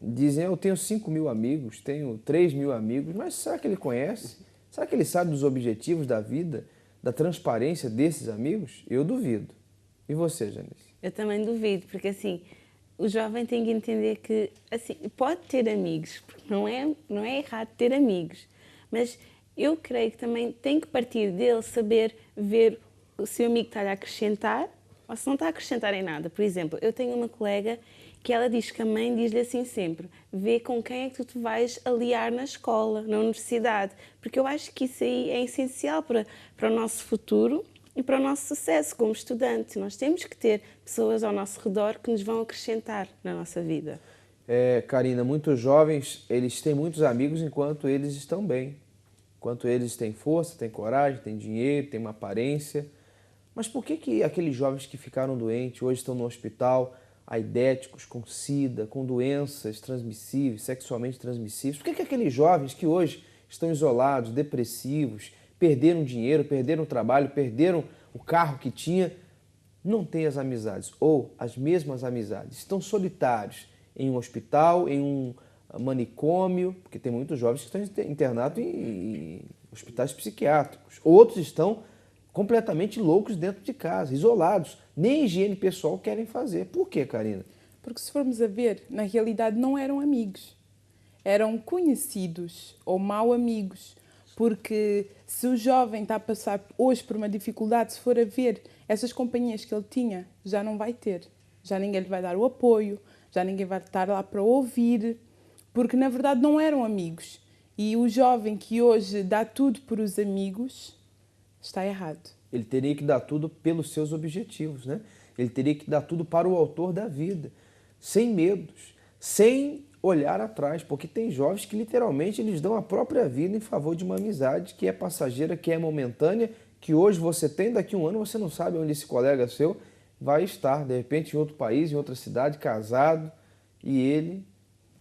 dizem, eu tenho 5.000 amigos, tenho 3.000 amigos, mas será que ele conhece? Será que ele sabe dos objetivos da vida, da transparência desses amigos? Eu duvido. E você, Janice? Eu também duvido, porque assim, o jovem tem que entender que assim, pode ter amigos, porque não é errado ter amigos, mas eu creio que também tem que partir dele saber ver se o amigo está a acrescentar ou se não está a acrescentar em nada. Por exemplo, eu tenho uma colega que ela diz que a mãe diz-lhe assim sempre, vê com quem é que tu te vais aliar na escola, na universidade, porque eu acho que isso aí é essencial para o nosso futuro e para o nosso sucesso como estudante. Nós temos que ter pessoas ao nosso redor que nos vão acrescentar na nossa vida. Karina, muitos jovens, eles têm muitos amigos enquanto eles estão bem. Enquanto eles têm força, têm coragem, têm dinheiro, têm uma aparência. Mas por que aqueles jovens que ficaram doentes, hoje estão no hospital, aidéticos, com SIDA, com doenças transmissíveis, sexualmente transmissíveis, por que aqueles jovens que hoje estão isolados, depressivos, perderam dinheiro, perderam o trabalho, perderam o carro que tinha, não têm as amizades, ou as mesmas amizades, estão solitários em um hospital, em um manicômio, porque tem muitos jovens que estão internados em hospitais psiquiátricos. Outros estão completamente loucos dentro de casa, isolados. Nem higiene pessoal querem fazer. Por quê, Karina? Porque se formos a ver, na realidade não eram amigos. Eram conhecidos ou mal amigos. Porque se o jovem está a passar hoje por uma dificuldade, se for a ver essas companhias que ele tinha, já não vai ter. Já ninguém lhe vai dar o apoio, já ninguém vai estar lá para ouvir, porque na verdade não eram amigos. E o jovem que hoje dá tudo por os amigos está errado. Ele teria que dar tudo pelos seus objetivos, né? Ele teria que dar tudo para o autor da vida, sem medos, sem olhar atrás, porque tem jovens que literalmente eles dão a própria vida em favor de uma amizade que é passageira, que é momentânea, que hoje você tem, daqui a um ano você não sabe onde esse colega seu vai estar, de repente em outro país, em outra cidade, casado, e ele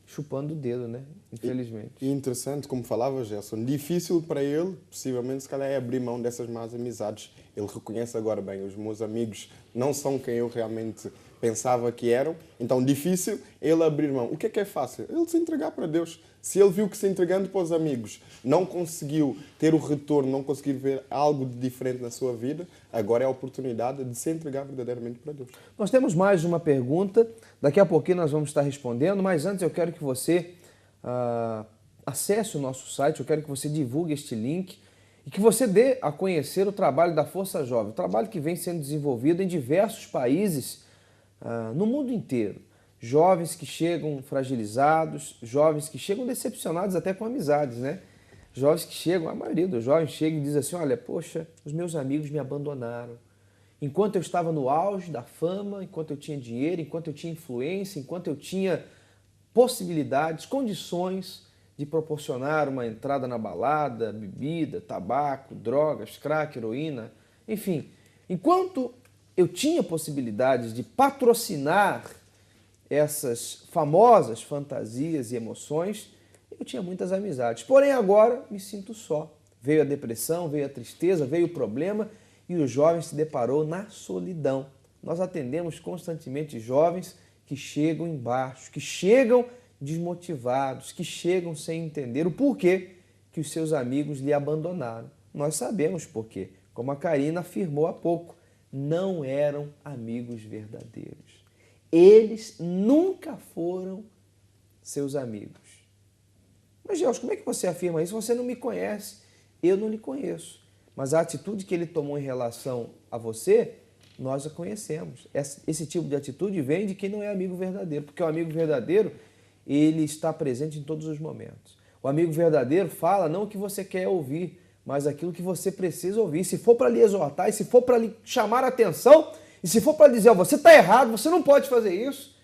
chupando o dedo, né? Infelizmente. E interessante, como falava Gerson, difícil para ele, possivelmente, se calhar, é abrir mão dessas más amizades. Ele reconhece agora bem, os meus amigos não são quem eu realmente pensava que eram, então difícil ele abrir mão. O que é fácil? Ele se entregar para Deus. Se ele viu que se entregando para os amigos não conseguiu ter o retorno, não conseguiu ver algo de diferente na sua vida, agora é a oportunidade de se entregar verdadeiramente para Deus. Nós temos mais uma pergunta, daqui a pouquinho nós vamos estar respondendo, mas antes eu quero que você acesse o nosso site, eu quero que você divulgue este link e que você dê a conhecer o trabalho da Força Jovem, o trabalho que vem sendo desenvolvido em diversos países no mundo inteiro. Jovens que chegam fragilizados, jovens que chegam decepcionados até com amizades, né? Jovens que chegam, a maioria dos jovens chega e diz assim, olha, poxa, os meus amigos me abandonaram. Enquanto eu estava no auge da fama, enquanto eu tinha dinheiro, enquanto eu tinha influência, enquanto eu tinha possibilidades, condições de proporcionar uma entrada na balada, bebida, tabaco, drogas, crack, heroína, enfim. Enquanto eu tinha possibilidades de patrocinar essas famosas fantasias e emoções, eu tinha muitas amizades. Porém, agora me sinto só. Veio a depressão, veio a tristeza, veio o problema e o jovem se deparou na solidão. Nós atendemos constantemente jovens que chegam embaixo, que chegam desmotivados, que chegam sem entender o porquê que os seus amigos lhe abandonaram. Nós sabemos porquê. Como a Karina afirmou há pouco, não eram amigos verdadeiros. Eles nunca foram seus amigos. Mas, Gelson, como é que você afirma isso? Você não me conhece, eu não lhe conheço. Mas a atitude que ele tomou em relação a você, nós a conhecemos. Esse tipo de atitude vem de quem não é amigo verdadeiro, porque o amigo verdadeiro, ele está presente em todos os momentos. O amigo verdadeiro fala não o que você quer ouvir, mas aquilo que você precisa ouvir. Se for para lhe exortar, e se for para lhe chamar a atenção, e se for para dizer, você está errado, você não pode fazer isso,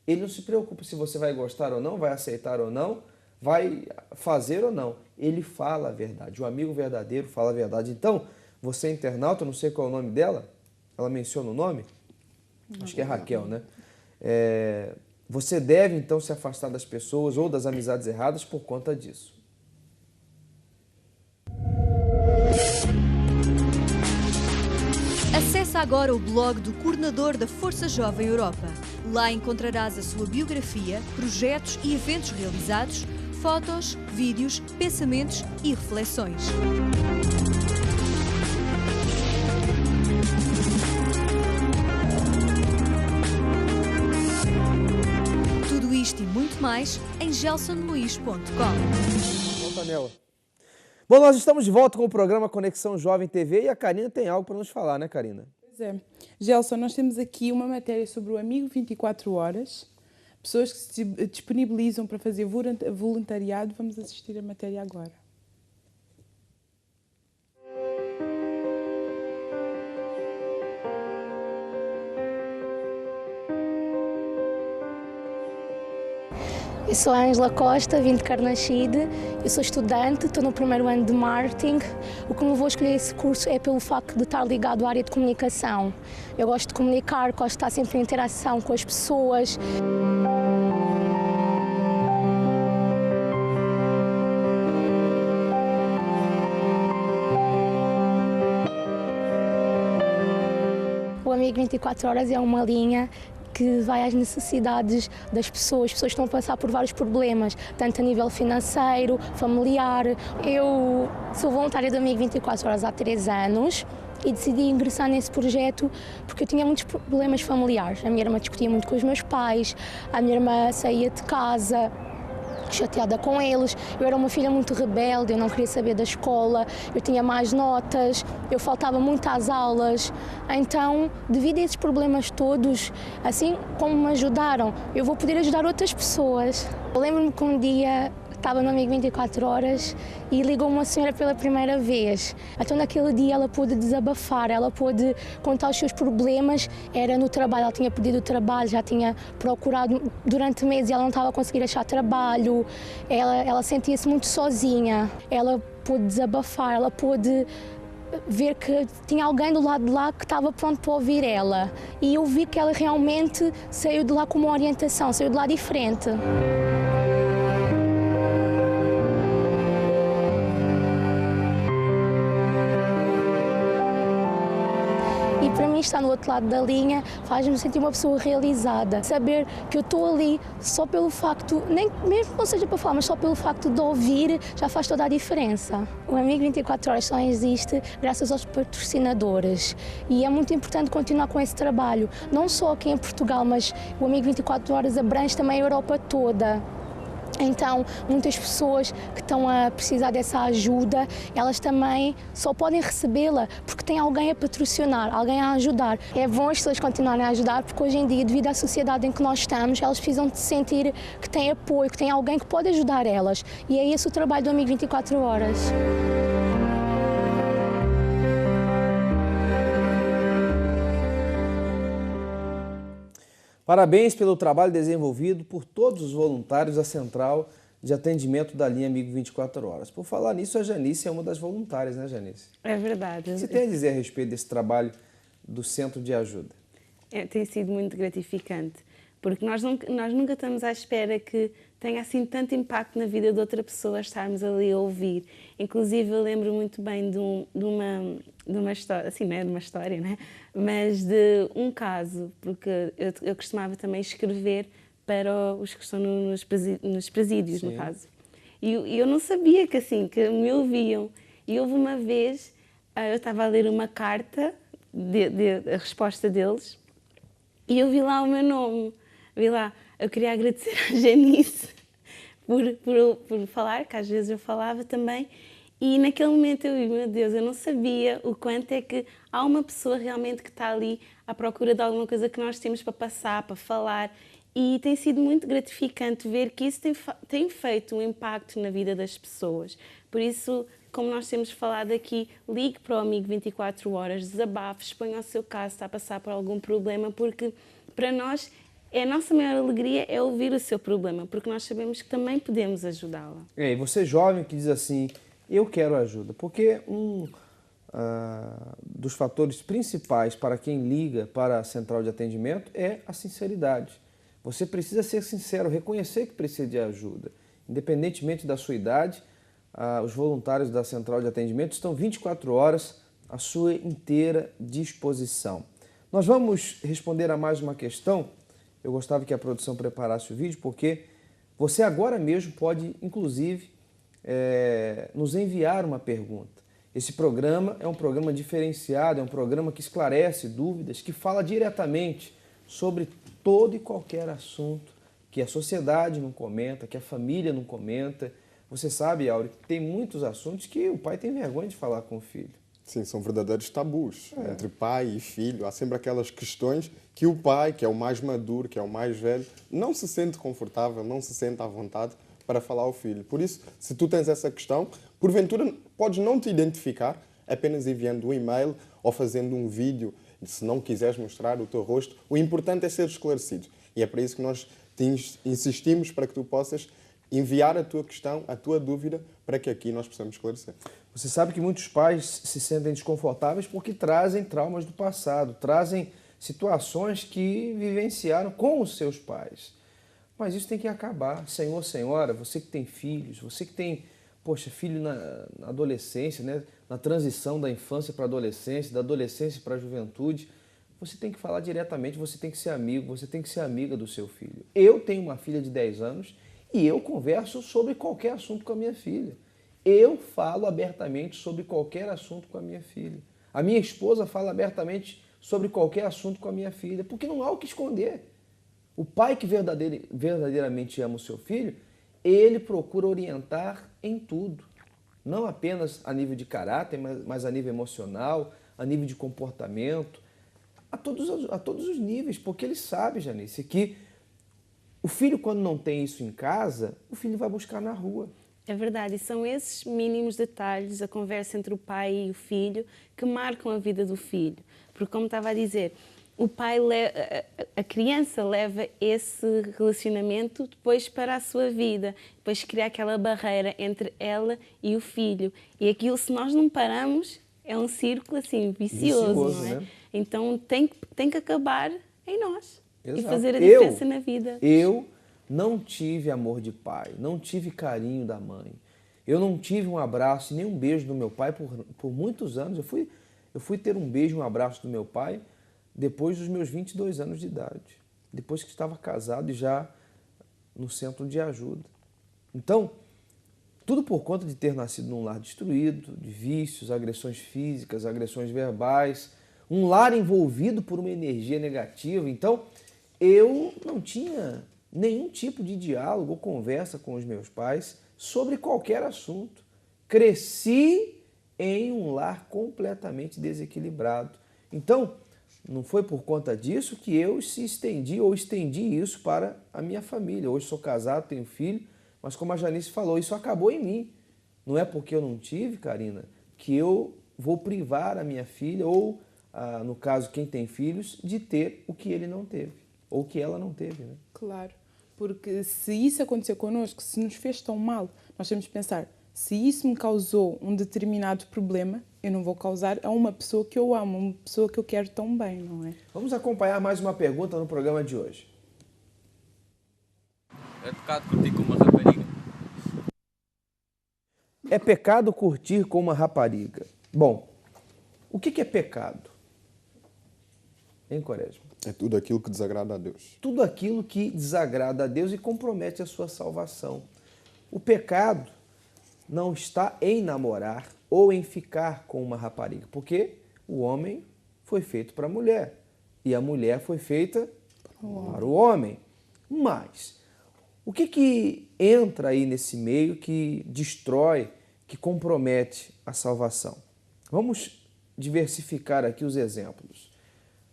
ele não se preocupa se você vai gostar ou não, vai aceitar ou não, vai fazer ou não. Ele fala a verdade. O amigo verdadeiro fala a verdade. Então, você internauta, eu não sei qual é o nome dela, ela menciona o nome? Acho que é Raquel, né? você deve então se afastar das pessoas ou das amizades erradas por conta disso. Acesse agora o blog do coordenador da Força Jovem Europa. Lá encontrarás a sua biografia, projetos e eventos realizados, fotos, vídeos, pensamentos e reflexões. Tudo isto e muito mais em gelsonluís.com. Volta nela. Bom, nós estamos de volta com o programa Conexão Jovem TV e a Karina tem algo para nos falar, né, Karina? Pois é. Gelson, nós temos aqui uma matéria sobre o Amigo 24 Horas. Pessoas que se disponibilizam para fazer voluntariado. Vamos assistir a matéria agora. Eu sou a Ângela Costa, vim de Carnaxide, eu sou estudante, estou no primeiro ano de marketing. O que me levou a escolher esse curso é pelo facto de estar ligado à área de comunicação. Eu gosto de comunicar, gosto de estar sempre em interação com as pessoas. O Amigo 24 Horas é uma linha que vai às necessidades das pessoas. As pessoas estão a passar por vários problemas, tanto a nível financeiro, familiar. Eu sou voluntária do Amigo 24 Horas há 3 anos e decidi ingressar nesse projeto porque eu tinha muitos problemas familiares. A minha irmã discutia muito com os meus pais, a minha irmã saía de casa chateada com eles, eu era uma filha muito rebelde, eu não queria saber da escola, eu tinha más notas, eu faltava muito às aulas. Então, devido a esses problemas todos, assim como me ajudaram, eu vou poder ajudar outras pessoas. Eu lembro-me que um dia estava no Amigo 24 Horas e ligou uma senhora pela primeira vez. Então naquele dia ela pôde desabafar, ela pôde contar os seus problemas. Era no trabalho, ela tinha perdido o trabalho, já tinha procurado durante meses e ela não estava a conseguir achar trabalho. Ela sentia-se muito sozinha. Ela pôde desabafar, ela pôde ver que tinha alguém do lado de lá que estava pronto para ouvir ela. E eu vi que ela realmente saiu de lá com uma orientação, saiu de lá diferente. E para mim estar no outro lado da linha faz-me sentir uma pessoa realizada. Saber que eu estou ali só pelo facto, nem mesmo que não seja para falar, mas só pelo facto de ouvir já faz toda a diferença. O Amigo 24 Horas só existe graças aos patrocinadores e é muito importante continuar com esse trabalho, não só aqui em Portugal, mas o Amigo 24 Horas abrange também a Europa toda. Então, muitas pessoas que estão a precisar dessa ajuda, elas também só podem recebê-la porque tem alguém a patrocinar, alguém a ajudar. É bom as pessoas continuarem a ajudar porque hoje em dia, devido à sociedade em que nós estamos, elas precisam de sentir que têm apoio, que tem alguém que pode ajudar elas. E é esse o trabalho do Amigo 24 Horas. Parabéns pelo trabalho desenvolvido por todos os voluntários da Central de Atendimento da linha Amigo 24 Horas. Por falar nisso, a Janice é uma das voluntárias, né, Janice? É verdade. O que você tem a dizer a respeito desse trabalho do Centro de Ajuda? Tem sido muito gratificante, porque nós nunca estamos à espera que tenha assim tanto impacto na vida de outra pessoa estarmos ali a ouvir. Inclusive, eu lembro muito bem de uma história, assim, não é de uma história, né? Mas de um caso, porque eu costumava também escrever para os que estão nos presídios, no caso. E eu não sabia que me ouviam. E houve uma vez, eu estava a ler uma carta, a resposta deles, e eu vi lá o meu nome. Vi lá, eu queria agradecer à Janice por falar, que às vezes eu falava também. E naquele momento eu vi, meu Deus, eu não sabia o quanto é que há uma pessoa realmente que está ali à procura de alguma coisa que nós temos para passar, para falar. E tem sido muito gratificante ver que isso tem feito um impacto na vida das pessoas. Por isso, como nós temos falado aqui, ligue para o Amigo 24 Horas, desabafe, exponha o seu caso, está a passar por algum problema, porque para nós a nossa maior alegria é ouvir o seu problema, porque nós sabemos que também podemos ajudá-la. E você jovem que diz assim, eu quero ajuda, porque dos fatores principais para quem liga para a central de atendimento é a sinceridade. Você precisa ser sincero, reconhecer que precisa de ajuda. Independentemente da sua idade, os voluntários da Central de Atendimento estão 24 horas à sua inteira disposição. Nós vamos responder a mais uma questão. Eu gostava que a produção preparasse o vídeo, porque você agora mesmo pode, inclusive, nos enviar uma pergunta. Esse programa é um programa diferenciado, é um programa que esclarece dúvidas, que fala diretamente sobre todo e qualquer assunto que a sociedade não comenta, que a família não comenta. Você sabe, Áureo, que tem muitos assuntos que o pai tem vergonha de falar com o filho. Sim, são verdadeiros tabus entre pai e filho. Há sempre aquelas questões que o pai, que é o mais maduro, que é o mais velho, não se sente confortável, não se sente à vontade para falar ao filho. Por isso, se tu tens essa questão, porventura podes não te identificar apenas enviando um e-mail ou fazendo um vídeo, se não quiseres mostrar o teu rosto. O importante é ser esclarecido. E é para isso que nós insistimos para que tu possas enviar a tua questão, a tua dúvida, para que aqui nós possamos esclarecer. Você sabe que muitos pais se sentem desconfortáveis porque trazem traumas do passado, trazem situações que vivenciaram com os seus pais. Mas isso tem que acabar. Senhor, senhora, você que tem filhos, você que tem, filho na adolescência, né? Na transição da infância para a adolescência, da adolescência para a juventude, você tem que falar diretamente, você tem que ser amigo, você tem que ser amiga do seu filho. Eu tenho uma filha de 10 anos e eu converso sobre qualquer assunto com a minha filha. Eu falo abertamente sobre qualquer assunto com a minha filha. A minha esposa fala abertamente sobre qualquer assunto com a minha filha, porque não há o que esconder. O pai que verdadeiramente ama o seu filho, ele procura orientar em tudo. Não apenas a nível de caráter, mas a nível emocional, a nível de comportamento, a todos os níveis, porque ele sabe, Janice, que o filho, quando não tem isso em casa, o filho vai buscar na rua. É verdade, e são esses mínimos detalhes, a conversa entre o pai e o filho, que marcam a vida do filho. Porque, como estava a dizer, o pai, a criança leva esse relacionamento depois para a sua vida, depois cria aquela barreira entre ela e o filho. E aquilo, se nós não paramos, é um círculo assim vicioso, não é? Né? Então tem que acabar em nós. Exato. E fazer a diferença na vida. Eu não tive amor de pai, não tive carinho da mãe. Eu não tive um abraço e nem um beijo do meu pai por muitos anos. Eu fui ter um beijo e um abraço do meu pai depois dos meus 22 anos de idade. Depois que estava casado e já no centro de ajuda. Então, tudo por conta de ter nascido num lar destruído, de vícios, agressões físicas, agressões verbais, um lar envolvido por uma energia negativa. Então, eu não tinha nenhum tipo de diálogo ou conversa com os meus pais sobre qualquer assunto. Cresci em um lar completamente desequilibrado. Então, não foi por conta disso que eu estendi isso para a minha família. Hoje sou casado, tenho filho, mas como a Janice falou, isso acabou em mim. Não é porque eu não tive, Karina, que eu vou privar a minha filha ou, no caso, quem tem filhos, de ter o que ele não teve, ou que ela não teve, né? Claro, porque se isso acontecer connosco, se nos fez tão mal, nós temos que pensar, se isso me causou um determinado problema, eu não vou causar a uma pessoa que eu amo, uma pessoa que eu quero tão bem, não é? Vamos acompanhar mais uma pergunta no programa de hoje. É pecado curtir com uma rapariga? É pecado curtir com uma rapariga. Bom, o que é pecado? Hein, Quaresma? É tudo aquilo que desagrada a Deus. Tudo aquilo que desagrada a Deus e compromete a sua salvação. O pecado não está em namorar ou em ficar com uma rapariga, porque o homem foi feito para a mulher e a mulher foi feita para o homem. Mas o que entra aí nesse meio que destrói, que compromete a salvação? Vamos diversificar aqui os exemplos.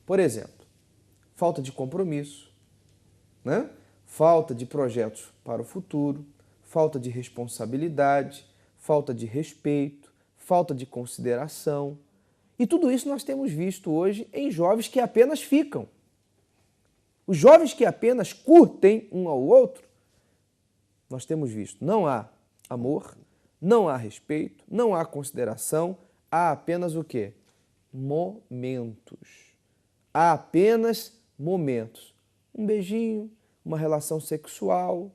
Por exemplo, falta de compromisso, né? Falta de projetos para o futuro, falta de responsabilidade, falta de respeito, falta de consideração. E tudo isso nós temos visto hoje em jovens que apenas ficam. Os jovens que apenas curtem um ao outro, nós temos visto, não há amor, não há respeito, não há consideração, há apenas o quê? Momentos. Há apenas momentos. Um beijinho, uma relação sexual,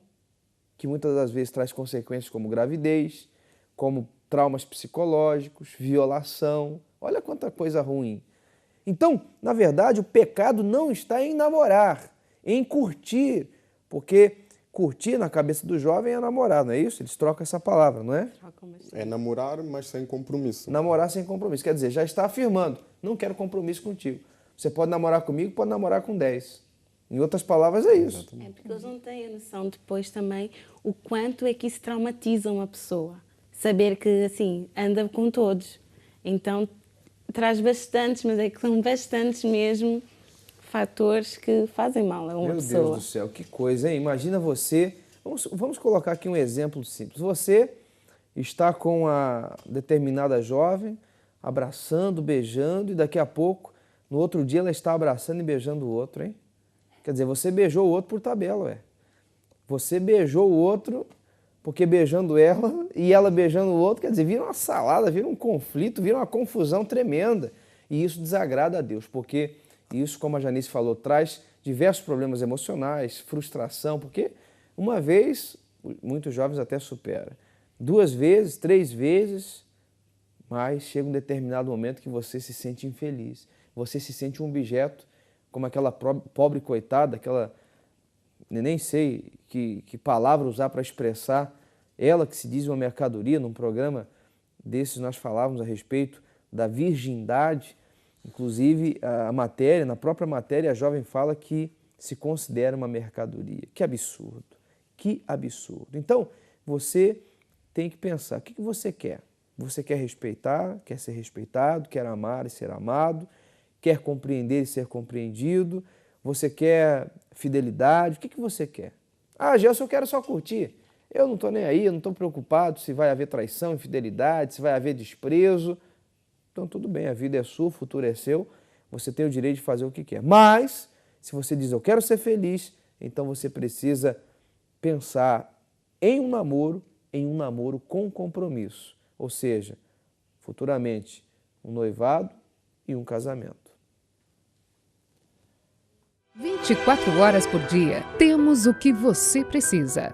que muitas das vezes traz consequências como gravidez, como traumas psicológicos, violação. Olha quanta coisa ruim. Então, na verdade, o pecado não está em namorar, em curtir, porque curtir na cabeça do jovem é namorar, não é isso? Eles trocam essa palavra, não é? É namorar, mas sem compromisso. Namorar sem compromisso, quer dizer, já está afirmando, não quero compromisso contigo. Você pode namorar comigo, pode namorar com 10. Em outras palavras, é isso. É porque eles não têm a noção depois também o quanto é que isso traumatiza uma pessoa. Saber que, assim, anda com todos. Então, traz bastantes, mas é que são bastantes mesmo fatores que fazem mal a uma pessoa. Meu Deus do céu, que coisa, hein? Imagina você... Vamos colocar aqui um exemplo simples. Você está com a determinada jovem, abraçando, beijando, e daqui a pouco, no outro dia, ela está abraçando e beijando o outro, hein? Quer dizer, você beijou o outro por tabela, ué. Você beijou o outro porque beijando ela e ela beijando o outro, quer dizer, vira uma salada, vira um conflito, vira uma confusão tremenda. E isso desagrada a Deus, porque isso, como a Janice falou, traz diversos problemas emocionais, frustração, porque uma vez, muitos jovens até superam. 2 vezes, 3 vezes, mas chega um determinado momento que você se sente infeliz. Você se sente um objeto, como aquela pobre coitada, aquela, nem sei que palavra usar para expressar, ela que se diz uma mercadoria. Num programa desses nós falávamos a respeito da virgindade, inclusive a matéria, na própria matéria a jovem fala que se considera uma mercadoria. Que absurdo, que absurdo. Então você tem que pensar, o que você quer? Você quer respeitar, quer ser respeitado, quer amar e ser amado, quer compreender e ser compreendido, você quer fidelidade, o que você quer? Ah, Gelson, eu quero só curtir. Eu não estou nem aí, eu não estou preocupado se vai haver traição, infidelidade, se vai haver desprezo. Então tudo bem, a vida é sua, o futuro é seu, você tem o direito de fazer o que quer. Mas, se você diz eu quero ser feliz, então você precisa pensar em um namoro com compromisso. Ou seja, futuramente, um noivado e um casamento. 24 horas por dia, temos o que você precisa.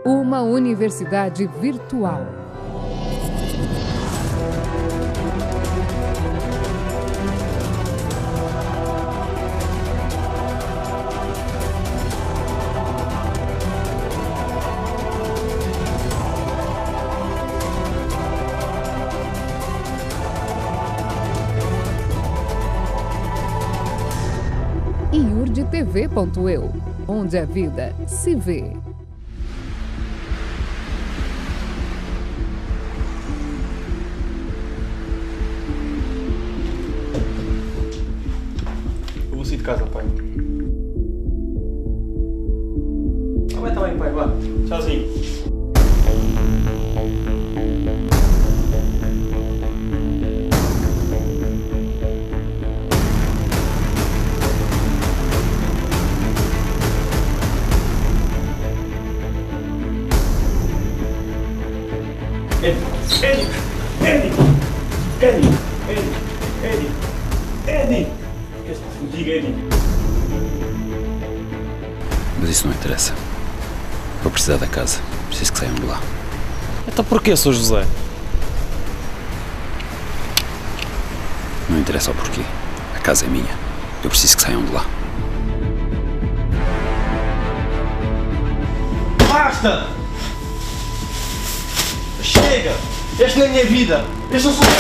Uma universidade virtual. iurdtv.eu, onde a vida se vê. Eu vou sair de casa, pai. Vai também, pai, vá. Tchauzinho. Eddie! O que é que diga, Eddie? Mas isso não interessa. Vou precisar da casa. Preciso que saiam de lá. Então porquê, Sr. José? Não interessa o porquê. A casa é minha. Eu preciso que saiam de lá. Basta! Chega! Esta não é a minha vida! Este não sou eu!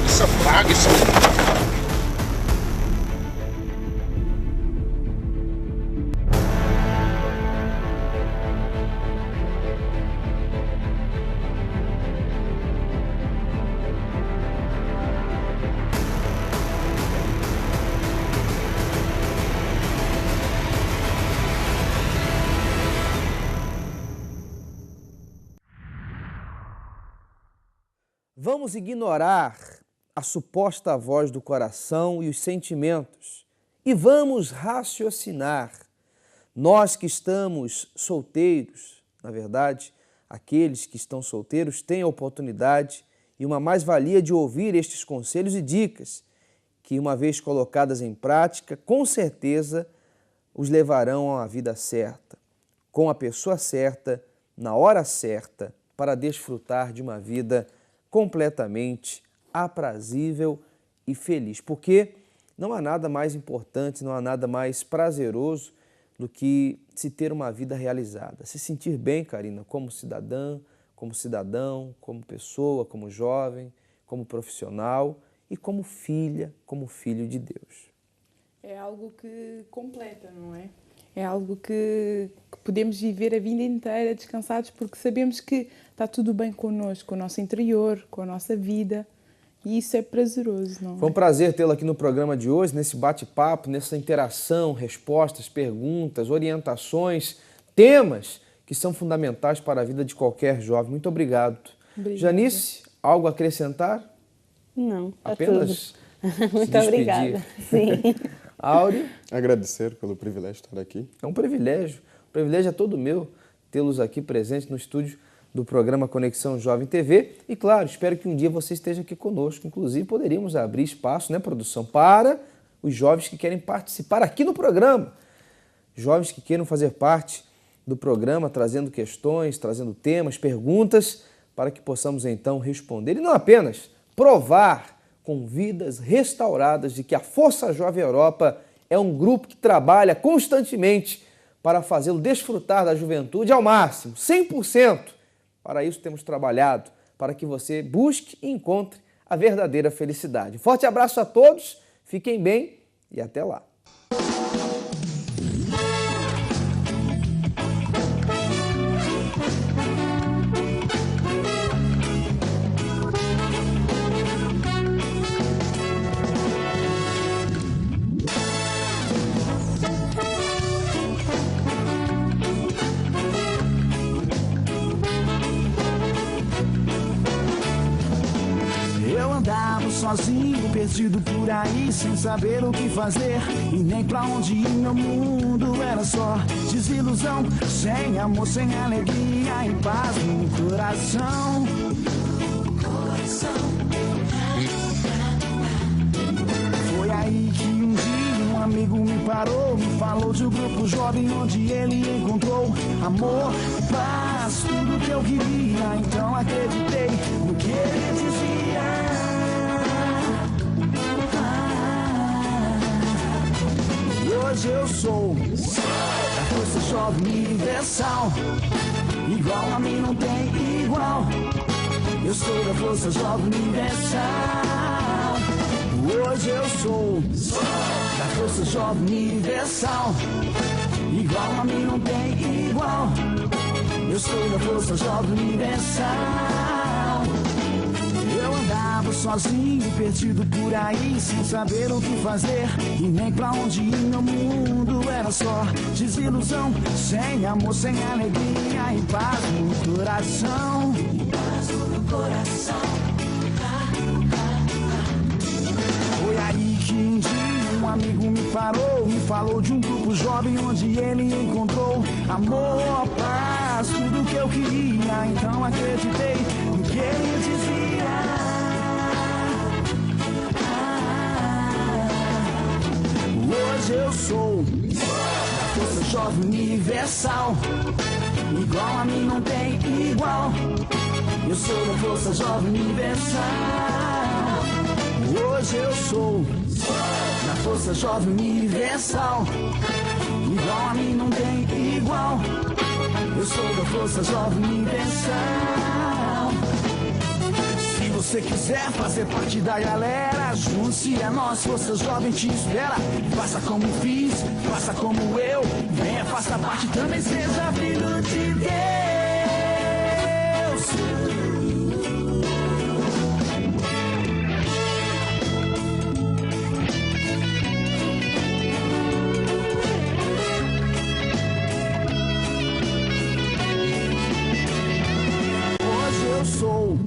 Essa praga, isso... Vamos ignorar a suposta voz do coração e os sentimentos e vamos raciocinar. Nós que estamos solteiros, na verdade, aqueles que estão solteiros têm a oportunidade e uma mais-valia de ouvir estes conselhos e dicas que, uma vez colocadas em prática, com certeza os levarão à vida certa, com a pessoa certa, na hora certa, para desfrutar de uma vida completamente aprazível e feliz. Porque não há nada mais importante, não há nada mais prazeroso do que se ter uma vida realizada. Se sentir bem, Karina, como cidadã, como cidadão, como pessoa, como jovem, como profissional e como filha, como filho de Deus. É algo que completa, não é? É algo que podemos viver a vida inteira descansados porque sabemos que está tudo bem connosco, com o nosso interior, com a nossa vida. E isso é prazeroso, não é? Foi um prazer tê-la aqui no programa de hoje, nesse bate-papo, nessa interação, respostas, perguntas, orientações, temas que são fundamentais para a vida de qualquer jovem. Muito obrigado. Obrigada. Janice, algo a acrescentar? Não, apenas muito obrigada. Sim. Áureo? Agradecer pelo privilégio de estar aqui. É um privilégio. O privilégio é todo meu tê-los aqui presentes no estúdio do programa Conexão Jovem TV. E, claro, espero que um dia você esteja aqui conosco. Inclusive, poderíamos abrir espaço, né, produção, para os jovens que querem participar aqui no programa. Jovens que queiram fazer parte do programa, trazendo questões, trazendo temas, perguntas, para que possamos, então, responder. E não apenas provar com vidas restauradas de que a Força Jovem Europa é um grupo que trabalha constantemente para fazê-lo desfrutar da juventude ao máximo, 100%. Para isso temos trabalhado, para que você busque e encontre a verdadeira felicidade. Forte abraço a todos, fiquem bem e até lá. Sozinho, perdido por aí, sem saber o que fazer e nem pra onde ir. Meu mundo era só desilusão, sem amor, sem alegria e paz no coração. Foi aí que um dia um amigo me parou, me falou de um grupo jovem onde ele encontrou amor, paz, tudo que eu queria. Então acreditei no que ele dizia. Hoje eu sou da Força Jovem Universal, igual a mim não tem igual. Eu sou da Força Jovem Universal. Hoje eu sou da Força Jovem Universal, igual a mim não tem igual. Eu sou da Força Jovem Universal. Eu andava sozinho, perdido por aí, sem saber o que fazer e nem pra onde ir. Meu mundo era só desilusão, sem amor, sem alegria e paz no coração. Paz no coração. Foi aí que um dia um amigo me parou, me falou de um grupo jovem onde ele encontrou amor, paz, tudo que eu queria. Então acreditei no que ele dizia. Hoje eu sou da Força Jovem Universal, igual a mim não tem igual. Eu sou da Força Jovem Universal. Hoje eu sou da Força Jovem Universal, igual a mim não tem igual. Eu sou da Força Jovem Universal. Se você quiser fazer parte da galera, junte-se a nós, Força Jovem te espera. Faça como fiz, faça como eu, venha, faça parte também, seja filho de Deus. Hoje eu sou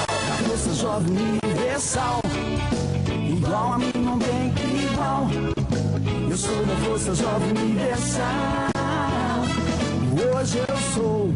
da Força Jovem Universal, igual a mim não tem igual. Eu sou da Força Jovem Universal. Hoje eu sou